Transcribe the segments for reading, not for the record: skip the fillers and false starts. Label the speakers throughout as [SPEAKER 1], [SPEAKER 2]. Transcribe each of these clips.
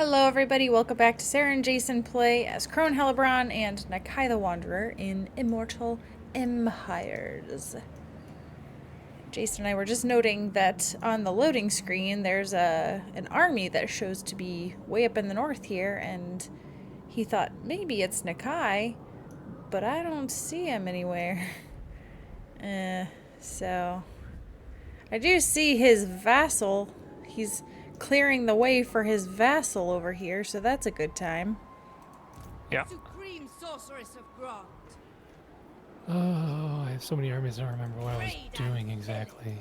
[SPEAKER 1] Hello everybody, welcome back to Sarah and Jason play as Crone Hellebron and Nakai the Wanderer in Immortal Empires. Jason and I were just noting that on the loading screen there's an army that shows to be way up in the north here, and he thought maybe it's Nakai, but I don't see him anywhere. So I do see his vassal. He's clearing the way for his vassal over here, so that's a good time.
[SPEAKER 2] Yeah.
[SPEAKER 3] Supreme sorceress of Grant.
[SPEAKER 2] Oh, I have so many armies, I don't remember what I was doing exactly.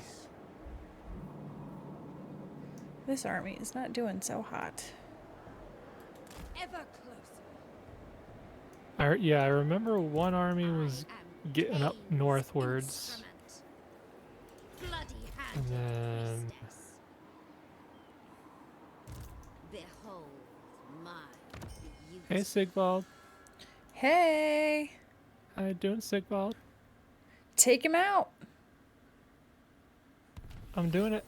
[SPEAKER 1] This army is not doing so hot.
[SPEAKER 3] Ever closer.
[SPEAKER 2] Yeah, I remember one army was getting up northwards. And then...
[SPEAKER 3] Behold my
[SPEAKER 2] Hey, Sigvald.
[SPEAKER 1] Hey!
[SPEAKER 2] How you doing, Sigvald?
[SPEAKER 1] Take him out!
[SPEAKER 2] I'm doing it.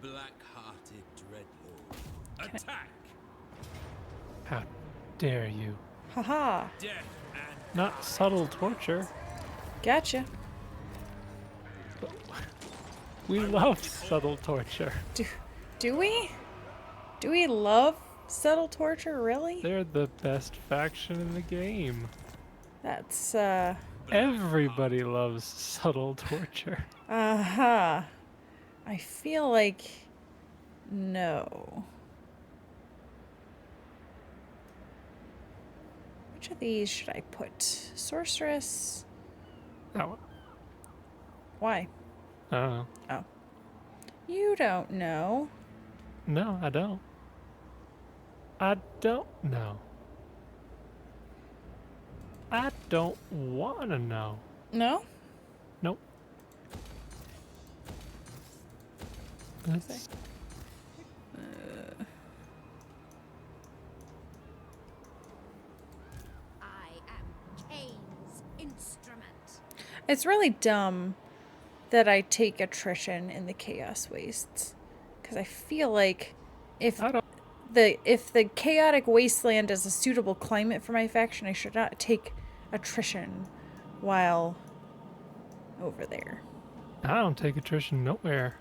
[SPEAKER 4] Black-hearted dreadlord. Attack!
[SPEAKER 2] How dare you?
[SPEAKER 1] Haha!
[SPEAKER 4] Death and
[SPEAKER 2] Not subtle torture.
[SPEAKER 1] Gotcha.
[SPEAKER 2] We love subtle torture.
[SPEAKER 1] Do we? Do we love subtle torture, really?
[SPEAKER 2] They're the best faction in the game.
[SPEAKER 1] That's,
[SPEAKER 2] Everybody loves subtle torture.
[SPEAKER 1] uh-huh. I feel like... no. Which of these should I put? Sorceress?
[SPEAKER 2] That one.
[SPEAKER 1] Why?
[SPEAKER 2] I don't know.
[SPEAKER 1] Oh. You don't know.
[SPEAKER 2] No, I don't. I don't know. I don't want to know.
[SPEAKER 1] No?
[SPEAKER 2] Nope. Let's-
[SPEAKER 3] I am Cain's instrument.
[SPEAKER 1] It's really dumb that I take attrition in the Chaos Wastes. Because I feel like if
[SPEAKER 2] I don't.
[SPEAKER 1] if the chaotic wasteland is a suitable climate for my faction, I should not take attrition while over there.
[SPEAKER 2] I don't take attrition nowhere.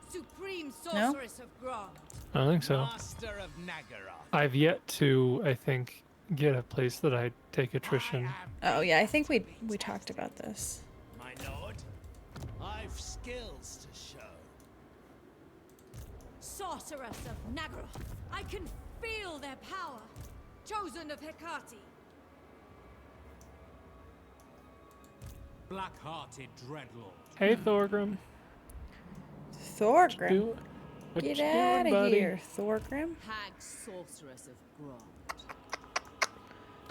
[SPEAKER 3] Supreme sorceress of Grant.
[SPEAKER 2] I don't think so.
[SPEAKER 4] master of Nagara.
[SPEAKER 2] I've yet to, I think, get a place that I take attrition.
[SPEAKER 1] Oh yeah, I think we talked about this.
[SPEAKER 4] My lord, I've skills to show.
[SPEAKER 3] Sorceress of Nagara. I can feel their power. Chosen of Hecate.
[SPEAKER 4] Black-hearted dreadlord.
[SPEAKER 2] Hey, Thorgrim.
[SPEAKER 1] Thorgrim,
[SPEAKER 2] What
[SPEAKER 1] get
[SPEAKER 2] you
[SPEAKER 1] out
[SPEAKER 2] doing,
[SPEAKER 1] of
[SPEAKER 2] buddy?
[SPEAKER 1] here, Thorgrim.
[SPEAKER 3] Hag sorceress of Grant.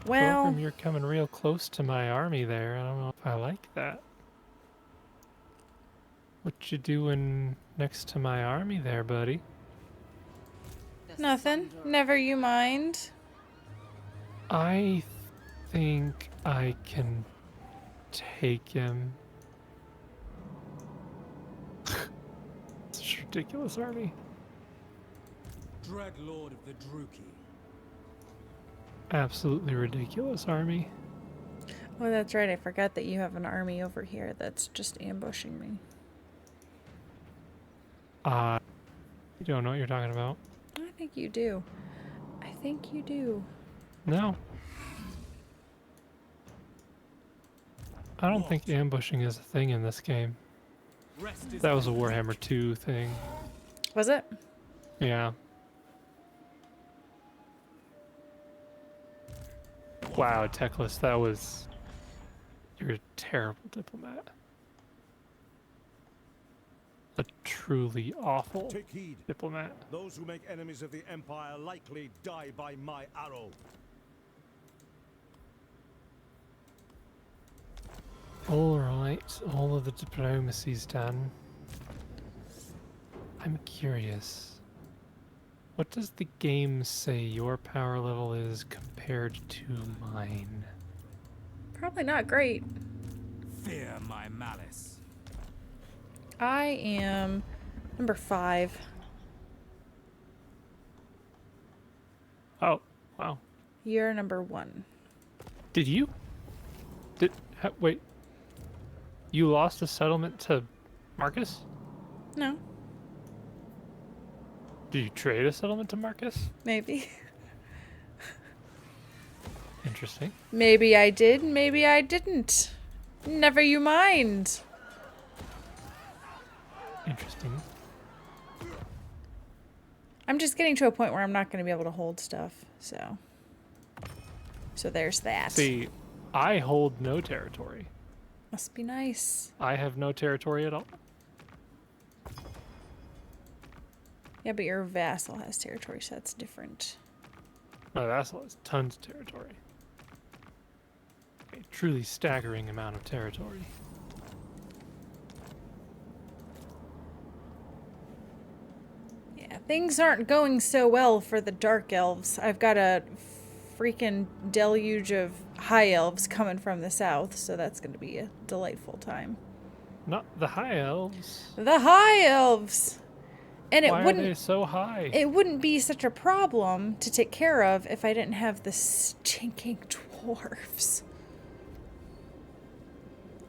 [SPEAKER 1] Well,
[SPEAKER 2] Thorgrim, you're coming real close to my army there. I don't know if I like that. What you doing next to my army there, buddy?
[SPEAKER 1] nothing. Never you mind.
[SPEAKER 2] I think I can take him. Such a ridiculous army.
[SPEAKER 4] Dreadlord of the Druki.
[SPEAKER 2] Absolutely ridiculous army.
[SPEAKER 1] Oh, that's right. I forgot that you have an army over here that's just ambushing me.
[SPEAKER 2] You don't know what you're talking about.
[SPEAKER 1] I think you do. I think you do.
[SPEAKER 2] No. I don't think ambushing is a thing in this game.
[SPEAKER 4] Rest is
[SPEAKER 2] That was a Warhammer 2 thing.
[SPEAKER 1] Was it?
[SPEAKER 2] Yeah. Wow, Teclis, that was... You're a terrible diplomat. A truly awful
[SPEAKER 5] Take heed.
[SPEAKER 2] diplomat.
[SPEAKER 5] Those who make enemies of the Empire likely die by my arrow.
[SPEAKER 2] Alright, all of the diplomacy's done. I'm curious. What does the game say your power level is compared to mine?
[SPEAKER 1] Probably not great.
[SPEAKER 4] fear my malice.
[SPEAKER 1] I am number 5.
[SPEAKER 2] Oh, wow.
[SPEAKER 1] You're number 1.
[SPEAKER 2] Did you? Wait. You lost a settlement to Marcus?
[SPEAKER 1] No,
[SPEAKER 2] Did you trade a settlement to Marcus?
[SPEAKER 1] maybe.
[SPEAKER 2] Interesting.
[SPEAKER 1] Maybe I did, maybe I didn't. Never you mind.
[SPEAKER 2] Interesting.
[SPEAKER 1] I'm just getting to a point where I'm not going to be able to hold stuff, so there's that.
[SPEAKER 2] See, I hold no territory.
[SPEAKER 1] Must be nice.
[SPEAKER 2] I have no territory at all.
[SPEAKER 1] Yeah, but your vassal has territory, so that's different.
[SPEAKER 2] My vassal has tons of territory. A truly staggering amount of territory.
[SPEAKER 1] Yeah, things aren't going so well for the Dark Elves. I've got a freaking deluge of High Elves coming from the south, so that's going to be a delightful time.
[SPEAKER 2] Not the High Elves.
[SPEAKER 1] The High Elves! And
[SPEAKER 2] Why are they so high?
[SPEAKER 1] It wouldn't be such a problem to take care of if I didn't have the stinking dwarves.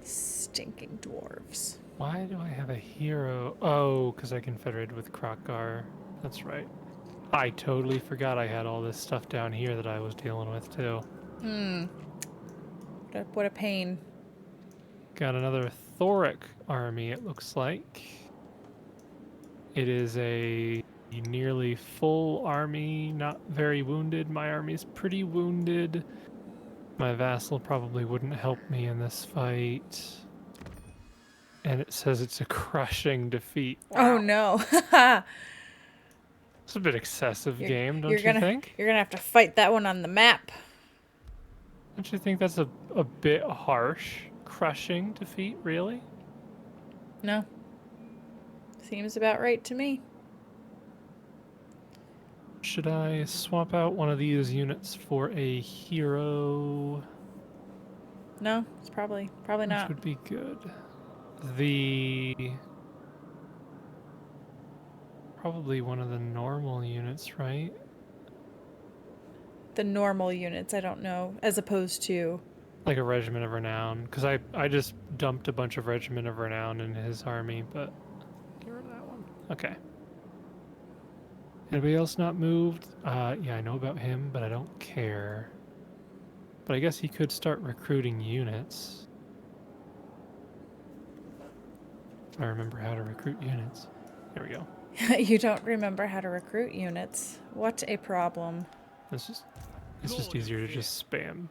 [SPEAKER 1] Stinking dwarves.
[SPEAKER 2] Why do I have a hero? Oh, because I confederated with Krokgar. That's right. I totally forgot I had all this stuff down here that I was dealing with too.
[SPEAKER 1] What a pain.
[SPEAKER 2] Got another Thoric army, it looks like. It is a nearly full army, not very wounded. My army's pretty wounded. My vassal probably wouldn't help me in this fight. And it says it's a crushing defeat.
[SPEAKER 1] Oh no.
[SPEAKER 2] It's a bit excessive game, don't you think?
[SPEAKER 1] You're gonna have to fight that one on the map.
[SPEAKER 2] Don't you think that's a bit harsh? Crushing defeat, really?
[SPEAKER 1] No. Seems about right to me.
[SPEAKER 2] Should I swap out one of these units for a hero?
[SPEAKER 1] No, it's probably
[SPEAKER 2] Which
[SPEAKER 1] not.
[SPEAKER 2] would be good. Probably one of the normal units, right?
[SPEAKER 1] The normal units, I don't know, as opposed to...
[SPEAKER 2] Like a Regiment of Renown. Because I just dumped a bunch of Regiment of Renown in his army, but... Get rid of that one. Okay. Anybody else not moved? Yeah, I know about him, but I don't care. But I guess he could start recruiting units. If I remember how to recruit units. There we go.
[SPEAKER 1] You don't remember how to recruit units. What a problem.
[SPEAKER 2] It's just easier to just spam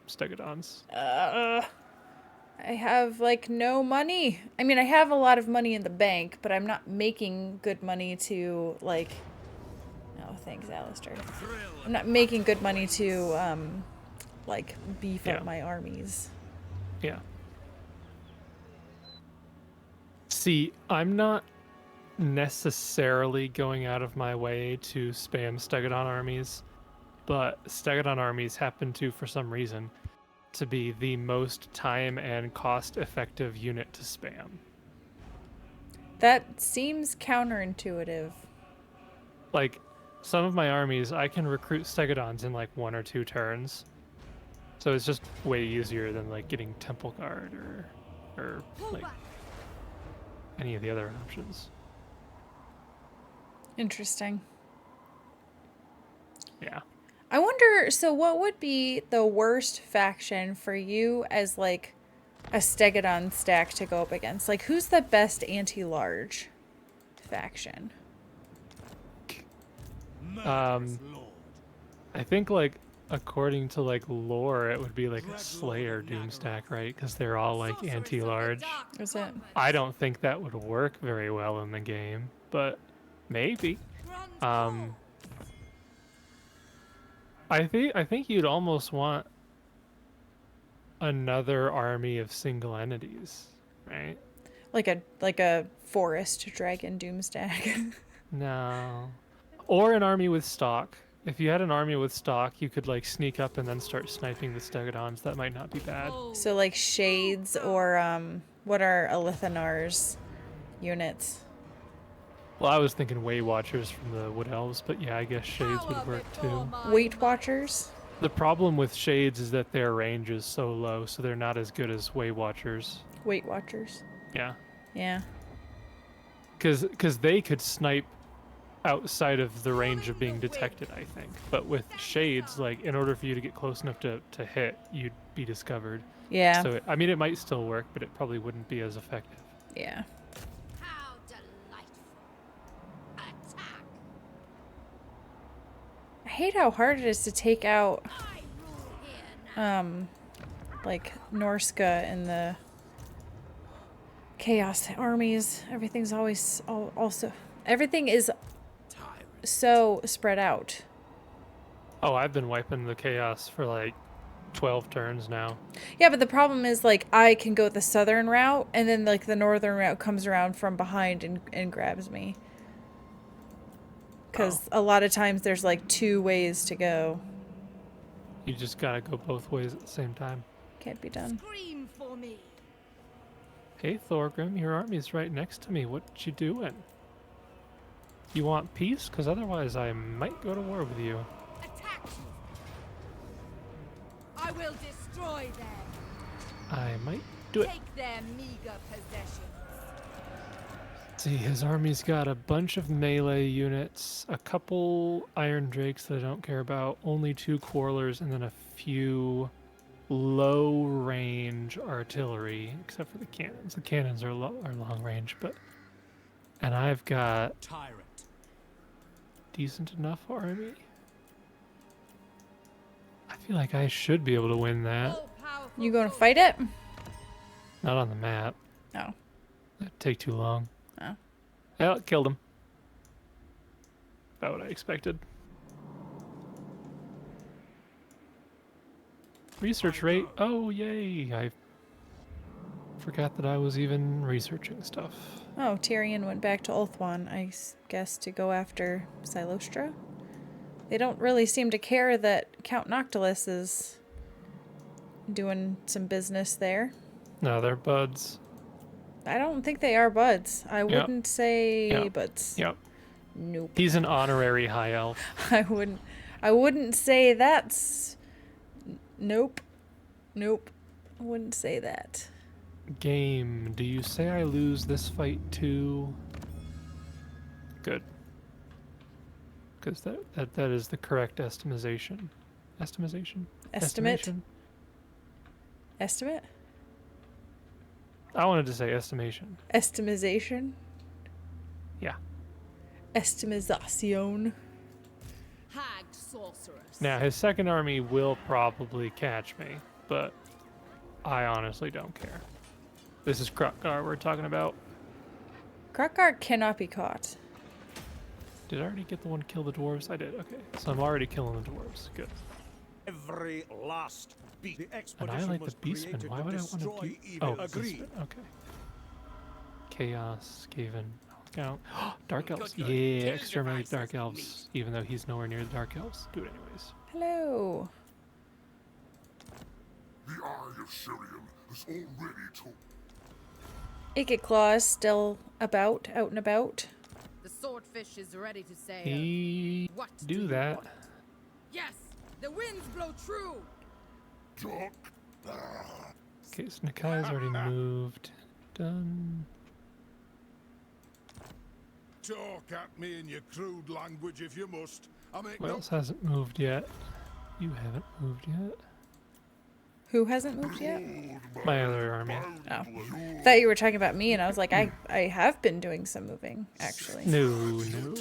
[SPEAKER 2] Stegodons.
[SPEAKER 1] I have, like, no money. I mean, I have a lot of money in the bank, but I'm not making good money to, like... Oh, thanks, Alistair. I'm not making good money to, like, beef up my armies.
[SPEAKER 2] Yeah. See, I'm not necessarily going out of my way to spam Stegodon armies, but Stegodon armies happen to, for some reason, to be the most time and cost-effective unit to spam.
[SPEAKER 1] That seems counterintuitive.
[SPEAKER 2] Like, some of my armies, I can recruit Stegodons in like 1 or 2 turns. So it's just way easier than like getting Temple Guard or like any of the other options.
[SPEAKER 1] Interesting.
[SPEAKER 2] Yeah.
[SPEAKER 1] I wonder, so what would be the worst faction for you as, like, a Stegodon stack to go up against? Like, who's the best anti-large faction?
[SPEAKER 2] I think, like, according to, like, lore, it would be, like, a Slayer Doomstack, right? Because they're all, like, anti-large.
[SPEAKER 1] Is it?
[SPEAKER 2] I don't think that would work very well in the game, but maybe. I think you'd almost want another army of single entities, right?
[SPEAKER 1] Like a forest dragon doomstack.
[SPEAKER 2] No. Or an army with stock. If you had an army with stock, you could like sneak up and then start sniping the Stegodons. That might not be bad.
[SPEAKER 1] So like Shades or what are Alithanar's units?
[SPEAKER 2] Well, I was thinking Way Watchers from the Wood Elves, but yeah, I guess Shades
[SPEAKER 3] Power
[SPEAKER 2] would work
[SPEAKER 3] before
[SPEAKER 2] too.
[SPEAKER 3] my
[SPEAKER 1] Weight
[SPEAKER 3] might.
[SPEAKER 1] Watchers.
[SPEAKER 2] The problem with Shades is that their range is so low, so they're not as good as Way Watchers.
[SPEAKER 1] Weight Watchers.
[SPEAKER 2] Yeah.
[SPEAKER 1] Yeah.
[SPEAKER 2] Because they could snipe outside of the range of being detected, I think. But with Shades, like, in order for you to get close enough to hit, you'd be discovered.
[SPEAKER 1] Yeah.
[SPEAKER 2] So, I mean, it might still work, but it probably wouldn't be as effective.
[SPEAKER 1] Yeah.
[SPEAKER 3] How delightful. Attack.
[SPEAKER 1] I hate how hard it is to take out,
[SPEAKER 3] I rule here now.
[SPEAKER 1] like, Norska and the Chaos armies. Everything's always also... Everything is
[SPEAKER 4] Tyrant.
[SPEAKER 1] so spread out.
[SPEAKER 2] Oh, I've been wiping the Chaos for like 12 turns now.
[SPEAKER 1] Yeah, but the problem is, like, I can go the southern route, and then, like, the northern route comes around from behind and grabs me. Because a lot of times there's, like, 2 ways to go.
[SPEAKER 2] You just gotta go both ways at the same time.
[SPEAKER 1] Can't be done.
[SPEAKER 3] Scream for me.
[SPEAKER 2] Hey, Thorgrim, your army's right next to me. What you doing? You want peace? Because otherwise I might go to war with you.
[SPEAKER 3] Attack. I will destroy them.
[SPEAKER 2] I might do it.
[SPEAKER 3] Take their meager possessions.
[SPEAKER 2] See, his army's got a bunch of melee units, a couple Iron Drakes that I don't care about, only 2 Quarrelers, and then a few low-range artillery, except for the cannons. The cannons are long range, but... And I've got
[SPEAKER 4] Tyrant.
[SPEAKER 2] decent enough army. I feel like I should be able to win that.
[SPEAKER 3] All powerful
[SPEAKER 1] You gonna
[SPEAKER 3] foe.
[SPEAKER 1] fight it?
[SPEAKER 2] Not on the map.
[SPEAKER 1] No.
[SPEAKER 2] That'd take too long.
[SPEAKER 1] Oh.
[SPEAKER 2] Yeah, killed him. About what I expected. Research rate. Oh, yay. I forgot that I was even researching stuff.
[SPEAKER 1] Oh, Tyrion went back to Ulthuan, I guess, to go after Silostra. They don't really seem to care that Count Noctilus is doing some business there.
[SPEAKER 2] No, they're buds.
[SPEAKER 1] I don't think they are buds. I wouldn't say
[SPEAKER 2] Yep.
[SPEAKER 1] buds.
[SPEAKER 2] Yep.
[SPEAKER 1] Nope.
[SPEAKER 2] He's an honorary high elf.
[SPEAKER 1] I wouldn't say that's... Nope. Nope. I wouldn't say that.
[SPEAKER 2] Game, do you say I lose this fight too? Good. Because that is the correct estimation. Estimation?
[SPEAKER 1] Estimate?
[SPEAKER 2] Estimation?
[SPEAKER 1] Estimate?
[SPEAKER 2] I wanted to say estimation.
[SPEAKER 1] Estimization?
[SPEAKER 2] Yeah.
[SPEAKER 1] Estimization.
[SPEAKER 3] Hag sorceress.
[SPEAKER 2] Now, his second army will probably catch me, but I honestly don't care. This is Krokgar we're talking about.
[SPEAKER 1] Krokgar cannot be caught.
[SPEAKER 2] Did I already get the one kill the dwarves? I did, okay. So I'm already killing the dwarves. Good.
[SPEAKER 5] Every last beat. The
[SPEAKER 2] And
[SPEAKER 5] expedition
[SPEAKER 2] I like the
[SPEAKER 5] was
[SPEAKER 2] beastmen.
[SPEAKER 5] created
[SPEAKER 2] Why
[SPEAKER 5] to
[SPEAKER 2] would I want to
[SPEAKER 5] destroy
[SPEAKER 2] do...
[SPEAKER 5] evil.
[SPEAKER 2] Oh,
[SPEAKER 5] Agreed.
[SPEAKER 2] beastmen. Okay. Chaos, Skaven. Look out. Dark Elves.
[SPEAKER 4] Good.
[SPEAKER 2] Yeah,
[SPEAKER 4] Kill
[SPEAKER 2] exterminate
[SPEAKER 4] devices
[SPEAKER 2] Dark
[SPEAKER 4] need.
[SPEAKER 2] Elves. Even though he's nowhere near the Dark Elves. Do it anyways.
[SPEAKER 1] Hello.
[SPEAKER 6] The Eye of Sirion is already to...
[SPEAKER 1] Icket Claw is still out and about.
[SPEAKER 3] The swordfish is ready to sail.
[SPEAKER 2] He...
[SPEAKER 3] What
[SPEAKER 2] do
[SPEAKER 3] you
[SPEAKER 2] that.
[SPEAKER 3] want? Yes, the winds blow true.
[SPEAKER 6] Dark...
[SPEAKER 2] Okay, so Nakai's already moved. Done.
[SPEAKER 6] Talk at me in your crude language if you must. I make
[SPEAKER 2] Who
[SPEAKER 6] no...
[SPEAKER 2] else hasn't moved yet? You haven't moved yet.
[SPEAKER 1] Who hasn't moved yet?
[SPEAKER 2] My other army.
[SPEAKER 1] Oh. Thought you were talking about me, and I was like, I have been doing some moving, actually.
[SPEAKER 2] No, no.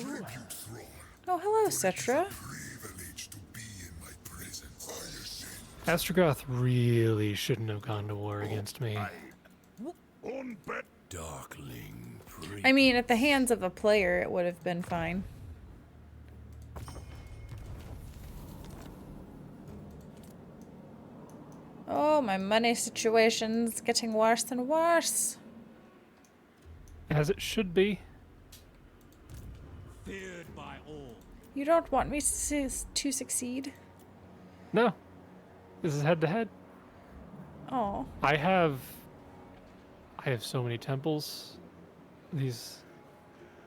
[SPEAKER 1] Oh, hello, Cetra.
[SPEAKER 6] Privilege to be in my presence.
[SPEAKER 2] Astrogoth really shouldn't have gone to war against me.
[SPEAKER 6] Unbet...
[SPEAKER 4] Darkling priest.
[SPEAKER 1] I mean, at the hands of a player, it would have been fine. Oh, my money situation's getting worse and worse.
[SPEAKER 2] As it should be.
[SPEAKER 4] Feared by all.
[SPEAKER 1] You don't want me to succeed?
[SPEAKER 2] No. This is head to head.
[SPEAKER 1] Oh.
[SPEAKER 2] I have so many temples. These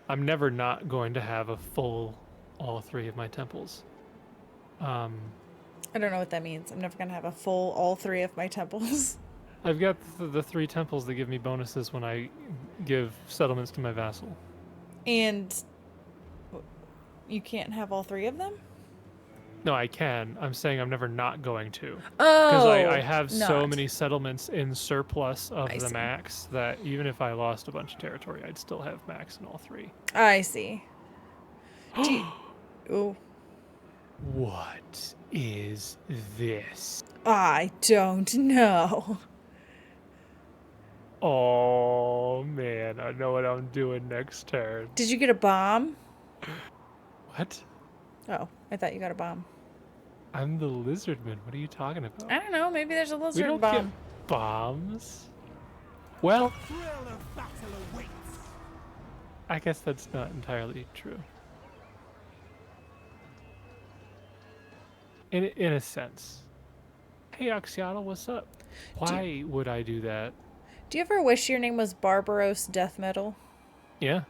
[SPEAKER 2] I'm never not going to have a full all 3 of my temples.
[SPEAKER 1] I don't know what that means. I'm never gonna have a full all 3 of my temples.
[SPEAKER 2] I've got the 3 temples that give me bonuses when I give settlements to my vassal.
[SPEAKER 1] And you can't have all 3 of them?
[SPEAKER 2] No, I can. I'm saying I'm never not going to.
[SPEAKER 1] Oh,
[SPEAKER 2] Because I have so
[SPEAKER 1] not.
[SPEAKER 2] many settlements in surplus of
[SPEAKER 1] I
[SPEAKER 2] the
[SPEAKER 1] see.
[SPEAKER 2] max that even if I lost a bunch of territory, I'd still have max in all 3.
[SPEAKER 1] I see. Ooh.
[SPEAKER 2] What is this?
[SPEAKER 1] I don't know.
[SPEAKER 2] Oh man, I know what I'm doing next turn.
[SPEAKER 1] Did you get a bomb?
[SPEAKER 2] What?
[SPEAKER 1] Oh, I thought you got a bomb.
[SPEAKER 2] I'm the Lizardman. What are you talking about?
[SPEAKER 1] I don't know. Maybe there's a
[SPEAKER 2] We
[SPEAKER 1] lizard
[SPEAKER 2] don't
[SPEAKER 1] bomb.
[SPEAKER 2] get bombs. Well,
[SPEAKER 5] Thrill of battle awaits.
[SPEAKER 2] I guess that's not entirely true. In a sense. Hey, Oxiana, what's up? Why would I do that?
[SPEAKER 1] Do you ever wish your name was Barbaros Death Metal?
[SPEAKER 2] Yeah.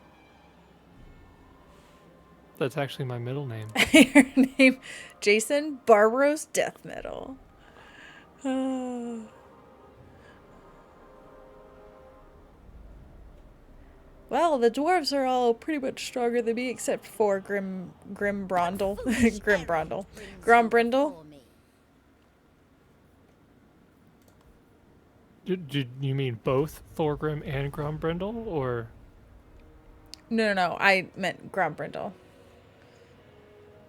[SPEAKER 2] That's actually my middle name.
[SPEAKER 1] Your name, Jason Barbaros Death Metal. Well, the dwarves are all pretty much stronger than me, except for Grim Brondel. Grim Brondel. Grombrindle.
[SPEAKER 2] Did you mean both Thorgrim and Grombrindle, or?
[SPEAKER 1] No. I meant Grombrindle.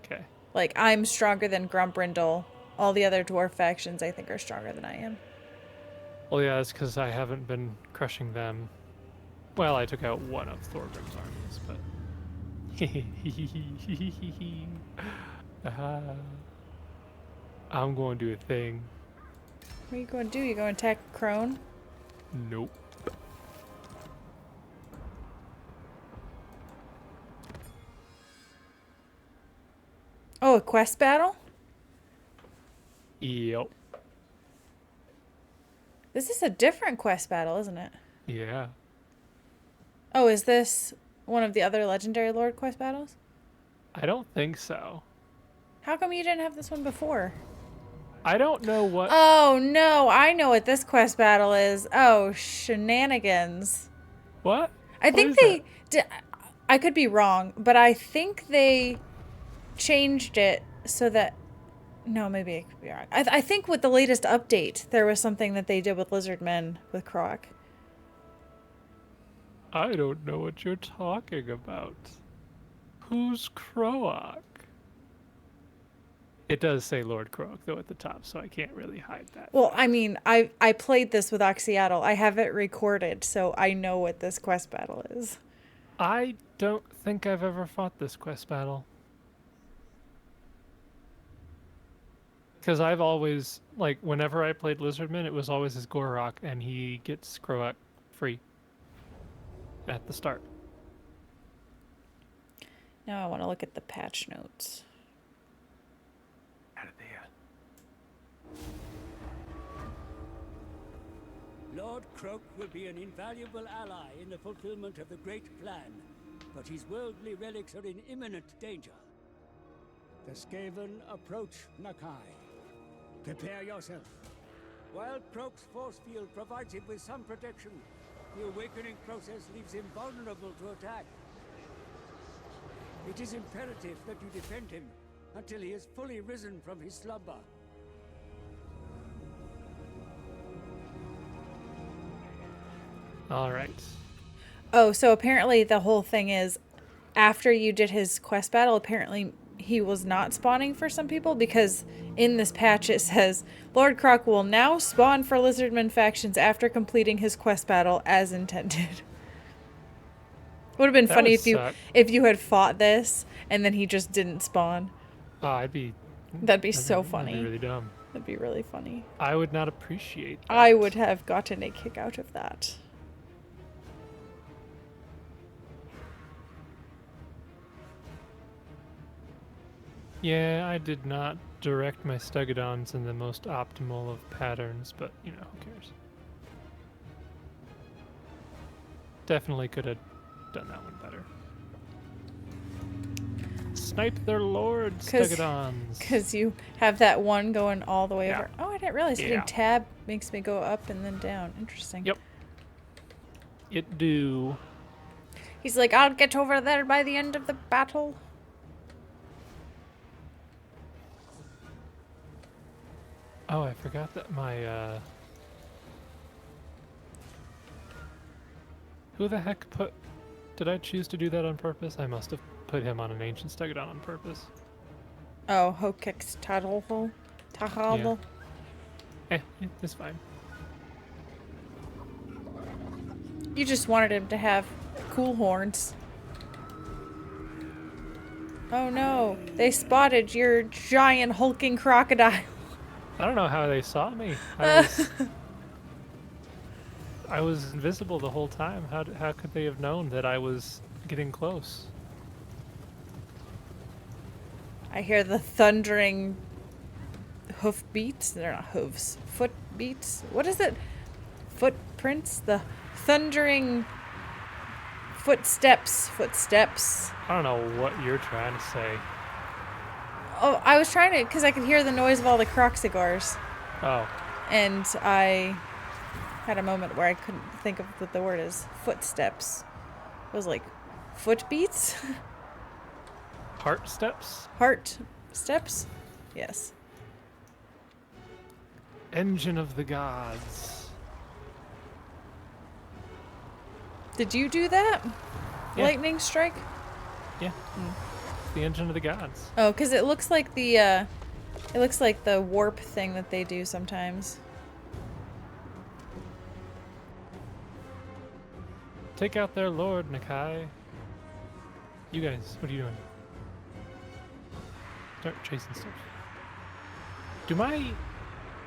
[SPEAKER 2] Okay.
[SPEAKER 1] Like, I'm stronger than Grombrindle. All the other dwarf factions, I think, are stronger than I am.
[SPEAKER 2] Well, yeah, it's because I haven't been crushing them. Well, I took out one of Thorgrim's armies, but... I'm going to do a thing.
[SPEAKER 1] What are you going to do? You going to attack Crone?
[SPEAKER 2] Nope.
[SPEAKER 1] Oh, a quest battle?
[SPEAKER 2] Yep.
[SPEAKER 1] This is a different quest battle, isn't it?
[SPEAKER 2] Yeah.
[SPEAKER 1] Oh, is this one of the other Legendary Lord quest battles?
[SPEAKER 2] I don't think so.
[SPEAKER 1] How come you didn't have this one before?
[SPEAKER 2] I don't know what...
[SPEAKER 1] Oh, no. I know what this quest battle is. Oh, shenanigans.
[SPEAKER 2] What?
[SPEAKER 1] I
[SPEAKER 2] What
[SPEAKER 1] think
[SPEAKER 2] is
[SPEAKER 1] they... I could be wrong, but I think they changed it so that... No, maybe I could be wrong. I think with the latest update, there was something that they did with Lizardmen with Croc.
[SPEAKER 2] I don't know what you're talking about. Who's Croak? It does say Lord Croak, though, at the top, so I can't really hide that.
[SPEAKER 1] Well, I mean, I played this with Oxyatl. I have it recorded, so I know what this quest battle is.
[SPEAKER 2] I don't think I've ever fought this quest battle. Because I've always, like, whenever I played Lizardman, it was always as Gorok, and he gets Croak free at the start.
[SPEAKER 1] Now I want to look at the patch notes.
[SPEAKER 2] Out of there.
[SPEAKER 7] Lord Croak will be an invaluable ally in the fulfillment of the Great Plan, but his worldly relics are in imminent danger. The Skaven approach Nakai. Prepare yourself. While Croak's force field provides him with some protection, the awakening process leaves him vulnerable to attack. It is imperative that you defend him until he is fully risen from his slumber.
[SPEAKER 2] All right.
[SPEAKER 1] Oh, so apparently the whole thing is after you did his quest battle, apparently he was not spawning for some people because in this patch it says Lord Croc will now spawn for Lizardmen factions after completing his quest battle as intended. Would have been
[SPEAKER 2] That
[SPEAKER 1] funny
[SPEAKER 2] would
[SPEAKER 1] if you
[SPEAKER 2] suck.
[SPEAKER 1] had fought this and then he just didn't spawn.
[SPEAKER 2] Oh, that'd be
[SPEAKER 1] So funny.
[SPEAKER 2] That'd be really dumb.
[SPEAKER 1] That'd be really funny.
[SPEAKER 2] I would not appreciate that.
[SPEAKER 1] I would have gotten a kick out of that.
[SPEAKER 2] Yeah, I did not direct my Stegodons in the most optimal of patterns, but, you know, who cares? Definitely could have done that one better. snipe their lord, Stegodons.
[SPEAKER 1] Because you have that one going all the way
[SPEAKER 2] Yeah.
[SPEAKER 1] over. Oh, I didn't realize hitting
[SPEAKER 2] Yeah.
[SPEAKER 1] tab makes me go up and then down. Interesting.
[SPEAKER 2] Yep. It do.
[SPEAKER 1] He's like, I'll get over there by the end of the battle.
[SPEAKER 2] Oh, I forgot that my, Who the heck put... Did I choose to do that on purpose? I must have put him on an Ancient Stegodon on purpose.
[SPEAKER 1] Oh, Hokeks Tadolho. Tahalo.
[SPEAKER 2] It's fine.
[SPEAKER 1] You just wanted him to have cool horns. Oh no, they spotted your giant hulking crocodile.
[SPEAKER 2] I don't know how they saw me. I was invisible the whole time. How could they have known that I was getting close?
[SPEAKER 1] I hear the thundering hoof beats. They're not hooves. Foot beats. What is it? Footprints? The thundering footsteps. Footsteps.
[SPEAKER 2] I don't know what you're trying to say.
[SPEAKER 1] Oh, I was trying to, because I could hear the noise of all the croxigars.
[SPEAKER 2] Oh.
[SPEAKER 1] And I had a moment where I couldn't think of what the word is. Footsteps. It was like, foot beats?
[SPEAKER 2] Heart steps?
[SPEAKER 1] Heart steps? Yes.
[SPEAKER 2] Engine of the gods.
[SPEAKER 1] Did you do that?
[SPEAKER 2] Yeah.
[SPEAKER 1] Lightning strike?
[SPEAKER 2] Yeah. The engine of the gods.
[SPEAKER 1] Oh, because it looks like the warp thing that they do sometimes.
[SPEAKER 2] Take out their lord, Nakai. You guys, what are you doing? Start chasing stuff. Do my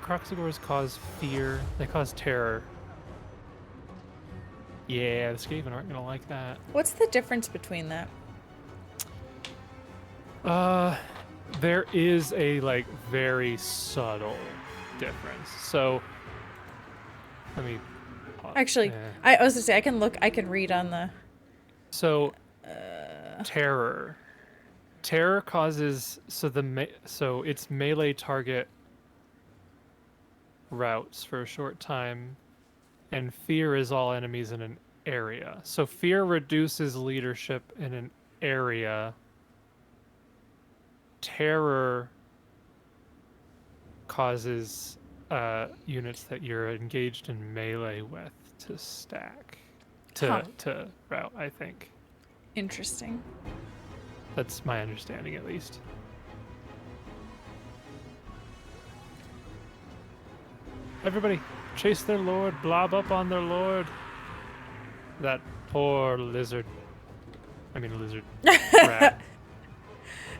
[SPEAKER 2] Croxigors cause fear? They cause terror. Yeah, the Skaven aren't gonna like that.
[SPEAKER 1] What's the difference between that?
[SPEAKER 2] There is a, like, very subtle difference. So, let me...
[SPEAKER 1] Actually, I was gonna say, I can read on the...
[SPEAKER 2] So, terror. Terror causes, so it's melee target routes for a short time, and fear is all enemies in an area. So fear reduces leadership in an area. Terror causes units that you're engaged in melee with to stack, to route, I think.
[SPEAKER 1] Interesting.
[SPEAKER 2] That's my understanding, at least. Everybody, chase their lord, blob up on their lord. That poor lizard. I mean, lizard. Rat.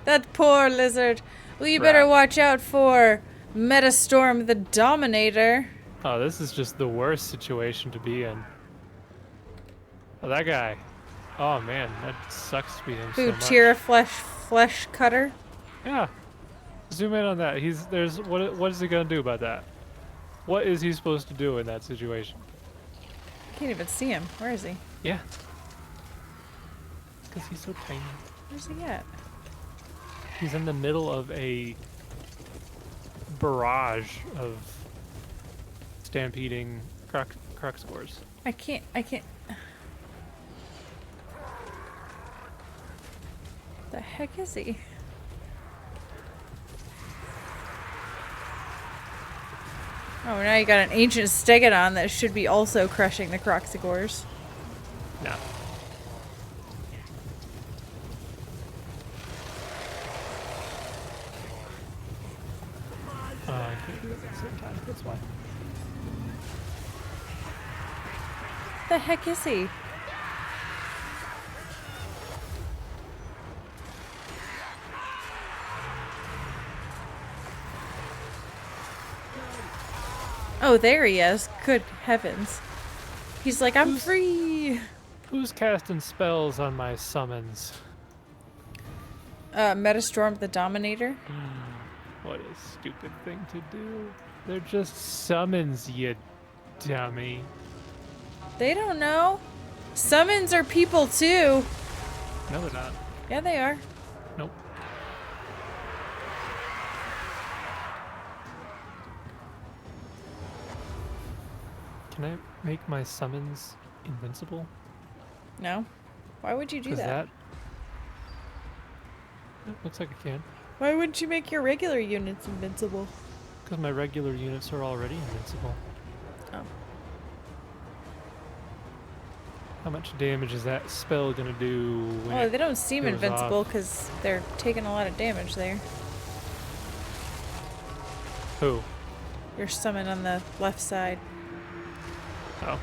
[SPEAKER 1] That poor lizard. Well, you better
[SPEAKER 2] Rat.
[SPEAKER 1] watch out for Metastorm the Dominator.
[SPEAKER 2] Oh, this is just the worst situation to be in. Oh, that guy. Oh man, that sucks to be him so much.
[SPEAKER 1] Tira flesh cutter.
[SPEAKER 2] Yeah. Zoom in on that. What is he gonna do about that? What is he supposed to do in that situation?
[SPEAKER 1] Can't even see him. Where is he?
[SPEAKER 2] Yeah. Because he's so tiny.
[SPEAKER 1] Where's he at?
[SPEAKER 2] He's in the middle of a barrage of stampeding croc spores.
[SPEAKER 1] I can't. The heck is he? Oh, now you got an ancient stegodon that should be also crushing the croxigors.
[SPEAKER 2] No. I can't do it at the same time, that's why.
[SPEAKER 1] The heck is he? Oh, there he is. Good heavens. He's like, I'm free.
[SPEAKER 2] Who's casting spells on my summons?
[SPEAKER 1] Metastorm the Dominator.
[SPEAKER 2] What a stupid thing to do. They're just summons, you dummy.
[SPEAKER 1] They don't know. Summons are people too.
[SPEAKER 2] No, they're not.
[SPEAKER 1] Yeah, they are.
[SPEAKER 2] Nope. Can I make my summons invincible?
[SPEAKER 1] No? Why would you do
[SPEAKER 2] Does
[SPEAKER 1] that?
[SPEAKER 2] It looks like I can.
[SPEAKER 1] Why wouldn't you make your regular units invincible?
[SPEAKER 2] Because my regular units are already invincible.
[SPEAKER 1] Oh.
[SPEAKER 2] How much damage is that spell gonna do? When
[SPEAKER 1] Well,
[SPEAKER 2] it
[SPEAKER 1] they don't seem
[SPEAKER 2] goes
[SPEAKER 1] invincible
[SPEAKER 2] off?
[SPEAKER 1] because they're taking a lot of damage there.
[SPEAKER 2] Who?
[SPEAKER 1] Your summon on the left side.
[SPEAKER 2] Oh.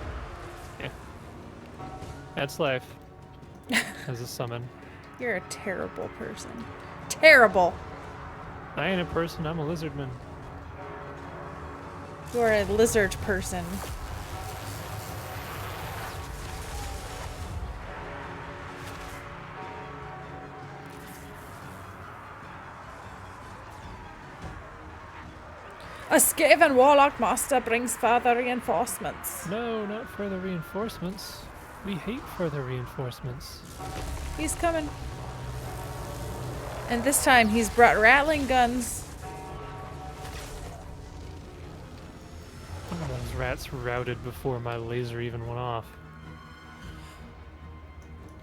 [SPEAKER 2] Yeah. That's life. As a summon.
[SPEAKER 1] You're a terrible person. Terrible!
[SPEAKER 2] I ain't a person, I'm a lizardman.
[SPEAKER 1] You are a lizard person. A Skaven Warlock Master brings further reinforcements.
[SPEAKER 2] No, not further reinforcements. We hate further reinforcements.
[SPEAKER 1] He's coming. And this time he's brought rattling guns.
[SPEAKER 2] One of those rats routed before my laser even went off.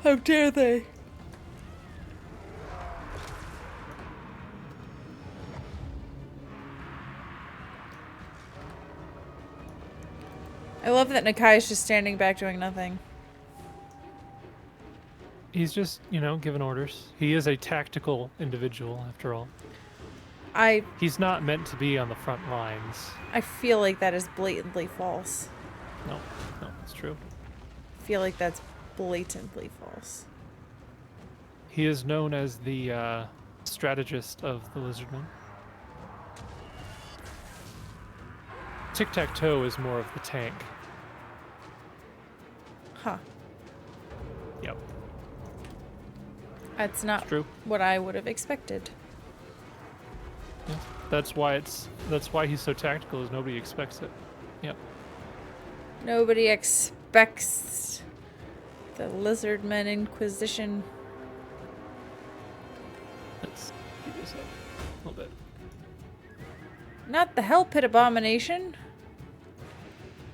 [SPEAKER 1] How dare they? I love that Nakai is just standing back doing nothing.
[SPEAKER 2] He's just, you know, giving orders. He is a tactical individual, after all. He's not meant to be on the front lines.
[SPEAKER 1] I feel like that is blatantly false.
[SPEAKER 2] No, it's true.
[SPEAKER 1] I feel like that's blatantly false.
[SPEAKER 2] He is known as the strategist of the Lizardmen. Tic-tac-toe is more of the tank.
[SPEAKER 1] Huh.
[SPEAKER 2] Yep,
[SPEAKER 1] That's not
[SPEAKER 2] true.
[SPEAKER 1] what I would have expected.
[SPEAKER 2] Yeah. That's why he's so tactical, is nobody expects it. Yep.
[SPEAKER 1] Nobody expects the Lizardmen Inquisition.
[SPEAKER 2] Let's speed this up a little bit.
[SPEAKER 1] Not the Hell Pit Abomination.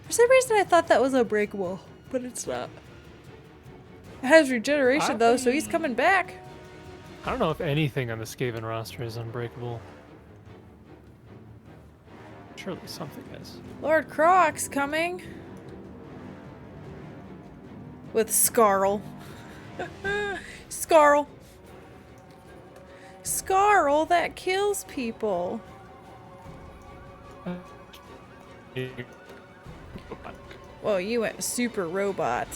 [SPEAKER 1] For some reason I thought that was unbreakable, but it's not. It has regeneration though, so he's coming back.
[SPEAKER 2] I don't know if anything on the Skaven roster is unbreakable. Surely something is.
[SPEAKER 1] Lord Croac's coming. With Scarl. Scarl. Scarl that kills people. Whoa, you went super robot.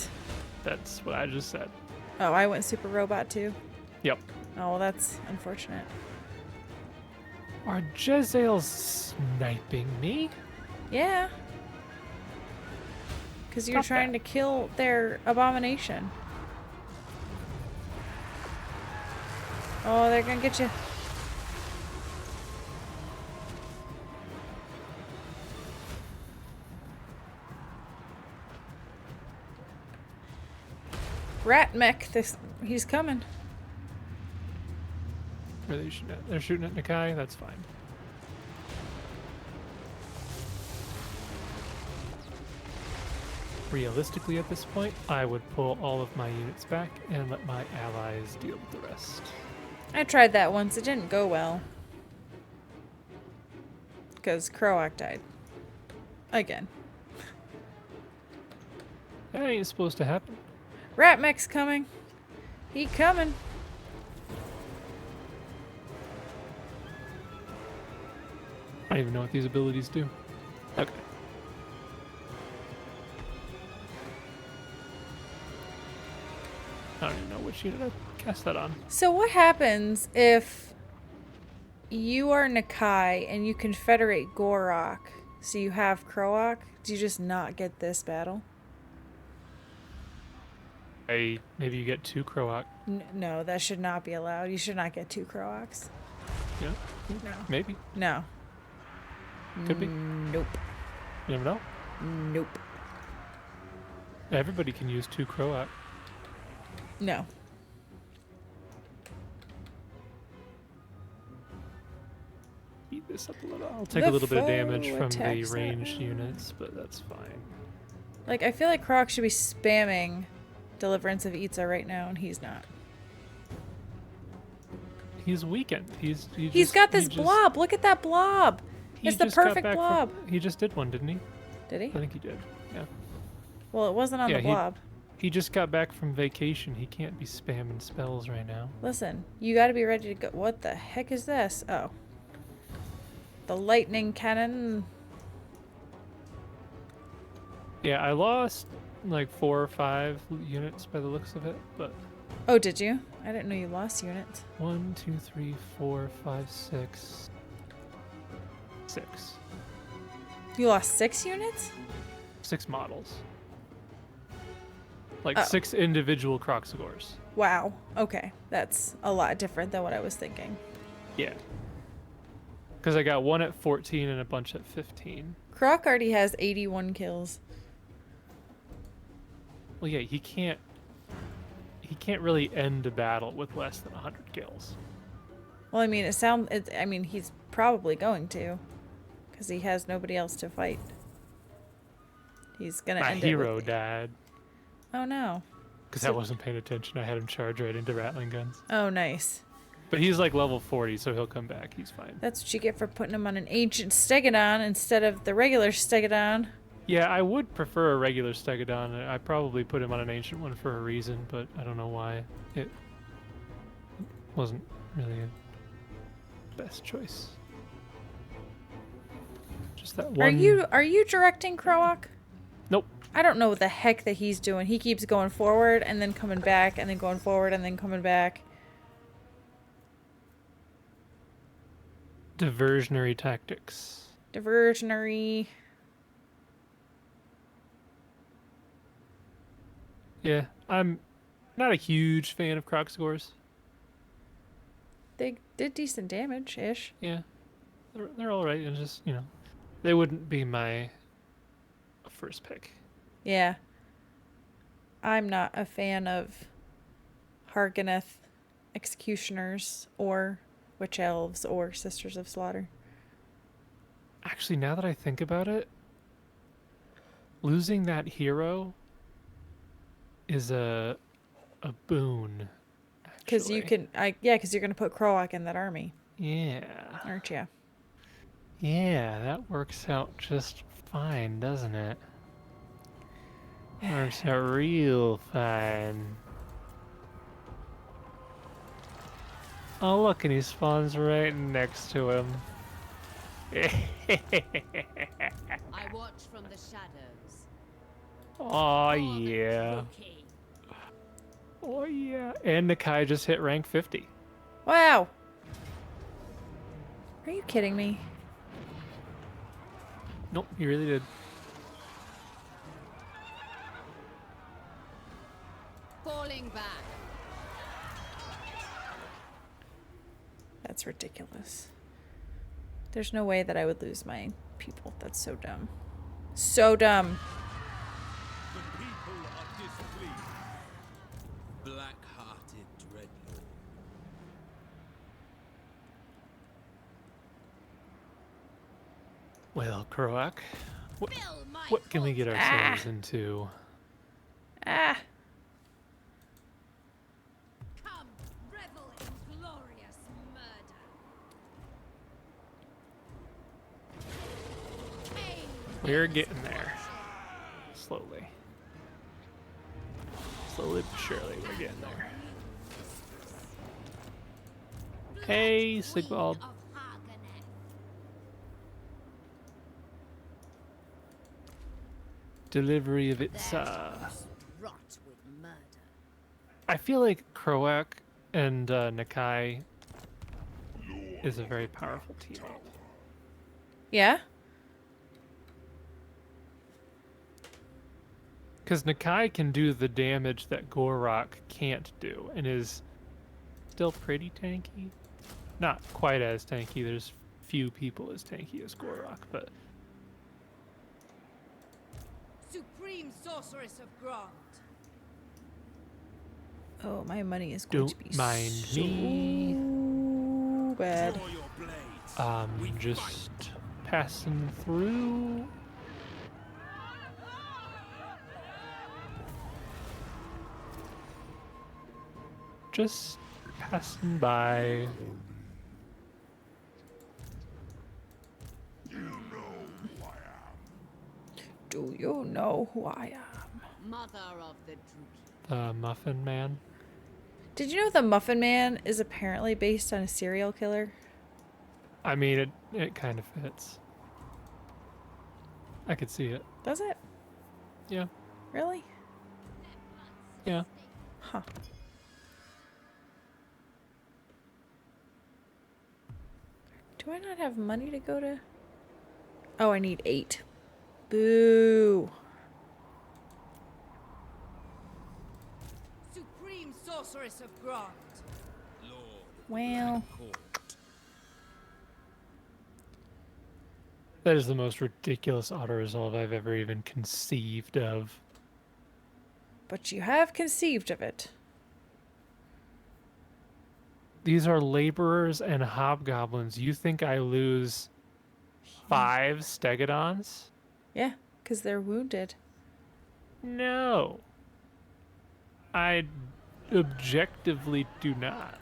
[SPEAKER 2] That's what I just said.
[SPEAKER 1] Oh, I went super robot too?
[SPEAKER 2] Yep.
[SPEAKER 1] Oh, well, that's unfortunate.
[SPEAKER 2] Are Jezzails sniping me?
[SPEAKER 1] Yeah. Because you're
[SPEAKER 2] Stop
[SPEAKER 1] trying
[SPEAKER 2] that.
[SPEAKER 1] to kill their abomination. Oh, they're gonna get you. Rat mech, he's coming.
[SPEAKER 2] Are they shooting at? They're shooting at Nakai? That's fine. Realistically, at this point, I would pull all of my units back and let my allies deal with the rest.
[SPEAKER 1] I tried that once, it didn't go well. Because Croak died. Again.
[SPEAKER 2] That ain't supposed to happen.
[SPEAKER 1] Rat mech's coming. He coming.
[SPEAKER 2] I don't even know what these abilities do. Okay. I don't even know which unit I cast that on.
[SPEAKER 1] So what happens if you are Nakai and you confederate Gorok, so you have Croak? Do you just not get this battle?
[SPEAKER 2] Maybe you get 2 Croak.
[SPEAKER 1] No, that should not be allowed. You should not get 2 Croaks.
[SPEAKER 2] Yeah,
[SPEAKER 1] No.
[SPEAKER 2] maybe.
[SPEAKER 1] No.
[SPEAKER 2] Could be.
[SPEAKER 1] Nope.
[SPEAKER 2] You never know.
[SPEAKER 1] Nope.
[SPEAKER 2] Everybody can use 2 Croak.
[SPEAKER 1] No.
[SPEAKER 2] Speed this up a little. I'll take
[SPEAKER 1] The
[SPEAKER 2] a little bit of
[SPEAKER 1] foe
[SPEAKER 2] damage from the
[SPEAKER 1] attacks at
[SPEAKER 2] ranged
[SPEAKER 1] will.
[SPEAKER 2] units, but that's fine.
[SPEAKER 1] Like, I feel like Croc should be spamming Deliverance of Itza right now, and he's not.
[SPEAKER 2] He's weakened.
[SPEAKER 1] He's got this blob. Look at that blob. It's the perfect blob.
[SPEAKER 2] He just did one, didn't he?
[SPEAKER 1] Did he?
[SPEAKER 2] I think he did. Yeah.
[SPEAKER 1] Well, it wasn't on the blob.
[SPEAKER 2] He just got back from vacation. He can't be spamming spells right now.
[SPEAKER 1] Listen, you gotta be ready to go. What the heck is this? Oh. The lightning cannon.
[SPEAKER 2] Yeah, I lost like 4 or 5 units by the looks of it, but...
[SPEAKER 1] Oh, did you? I didn't know you lost units.
[SPEAKER 2] 1, 2, 3, 4, 5, 6. 6.
[SPEAKER 1] You lost 6 units?
[SPEAKER 2] 6 models. Like 6 individual Croxagors.
[SPEAKER 1] Wow. Okay. That's a lot different than what I was thinking.
[SPEAKER 2] Yeah. Because I got one at 14 and a bunch at 15.
[SPEAKER 1] Croc already has 81 kills.
[SPEAKER 2] Well, yeah, he can't really end a battle with less than 100 kills.
[SPEAKER 1] Well, I mean, I mean, he's probably going to, because he has nobody else to fight. He's gonna
[SPEAKER 2] My
[SPEAKER 1] end
[SPEAKER 2] hero
[SPEAKER 1] it with...
[SPEAKER 2] died.
[SPEAKER 1] Oh no.
[SPEAKER 2] Because I wasn't paying attention. I had him charge right into Rattling Guns.
[SPEAKER 1] Oh, nice.
[SPEAKER 2] But he's like level 40, so he'll come back. He's fine.
[SPEAKER 1] That's what you get for putting him on an ancient Stegodon instead of the regular Stegodon.
[SPEAKER 2] Yeah, I would prefer a regular Stegodon. I probably put him on an ancient one for a reason, but I don't know why. It wasn't really a best choice. Just that one.
[SPEAKER 1] Are you directing Croak?
[SPEAKER 2] Nope.
[SPEAKER 1] I don't know what the heck that he's doing. He keeps going forward and then coming back and then going forward and then coming back.
[SPEAKER 2] Diversionary tactics.
[SPEAKER 1] Diversionary.
[SPEAKER 2] Yeah, I'm not a huge fan of Croxagors.
[SPEAKER 1] They did decent damage-ish.
[SPEAKER 2] Yeah, they're all right. And just, you know, they wouldn't be my first pick.
[SPEAKER 1] Yeah. I'm not a fan of Harganeth Executioners or Witch Elves or Sisters of Slaughter.
[SPEAKER 2] Actually, now that I think about it, losing that hero is a boon.
[SPEAKER 1] Because you can, because you're gonna put Croak in that army.
[SPEAKER 2] Yeah.
[SPEAKER 1] Aren't you?
[SPEAKER 2] Yeah, that works out just fine, doesn't it? Works out real fine. Oh, look, and he spawns right next to him.
[SPEAKER 3] I watch from the shadows.
[SPEAKER 2] Oh, yeah. Oh, yeah. And Nakai just hit rank 50.
[SPEAKER 1] Wow. Are you kidding me?
[SPEAKER 2] Nope, he really did.
[SPEAKER 3] Falling back.
[SPEAKER 1] That's ridiculous. There's no way that I would lose my people. That's so dumb. So dumb.
[SPEAKER 5] The people are displeased.
[SPEAKER 4] Black-hearted dreadlord.
[SPEAKER 2] Well, Croak,
[SPEAKER 3] Fill my
[SPEAKER 2] what can we get ourselves
[SPEAKER 1] Ah.
[SPEAKER 2] into?
[SPEAKER 1] Ah.
[SPEAKER 3] Come, revel in glorious murder. Pain
[SPEAKER 2] We're getting there. Slowly. Slowly but surely, we're getting there. Hey, Sigvald.
[SPEAKER 3] of Harganeth.
[SPEAKER 2] Delivery of Itza.
[SPEAKER 3] Rot with murder.
[SPEAKER 2] I feel like Croak and Nakai is a very powerful team up.
[SPEAKER 1] Yeah?
[SPEAKER 2] Because Nakai can do the damage that Gorok can't do, and is still pretty tanky. Not quite as tanky. There's few people as tanky as Gorok, but
[SPEAKER 3] Supreme sorceress of Grant.
[SPEAKER 1] Oh, my money is going to be
[SPEAKER 2] don't mind me.
[SPEAKER 1] so bad.
[SPEAKER 4] Draw your blades. We
[SPEAKER 2] Just
[SPEAKER 4] fight.
[SPEAKER 2] passing through. just passing by.
[SPEAKER 1] Do you know who I am?
[SPEAKER 3] Mother of the Druid.
[SPEAKER 2] The Muffin Man.
[SPEAKER 1] Did you know the Muffin Man is apparently based on a serial killer?
[SPEAKER 2] I mean, it kind of fits. I could see it.
[SPEAKER 1] Does it?
[SPEAKER 2] Yeah.
[SPEAKER 1] Really?
[SPEAKER 2] Yeah.
[SPEAKER 1] Huh. Do I not have money to go to? Oh, I need 8. Boo.
[SPEAKER 3] Supreme sorceress of Grant.
[SPEAKER 1] Well,
[SPEAKER 2] That is the most ridiculous auto-resolve I've ever even conceived of.
[SPEAKER 1] but you have conceived of it.
[SPEAKER 2] These are laborers and hobgoblins. You think I lose 5 stegodons?
[SPEAKER 1] Yeah, because they're wounded.
[SPEAKER 2] No. I objectively do not.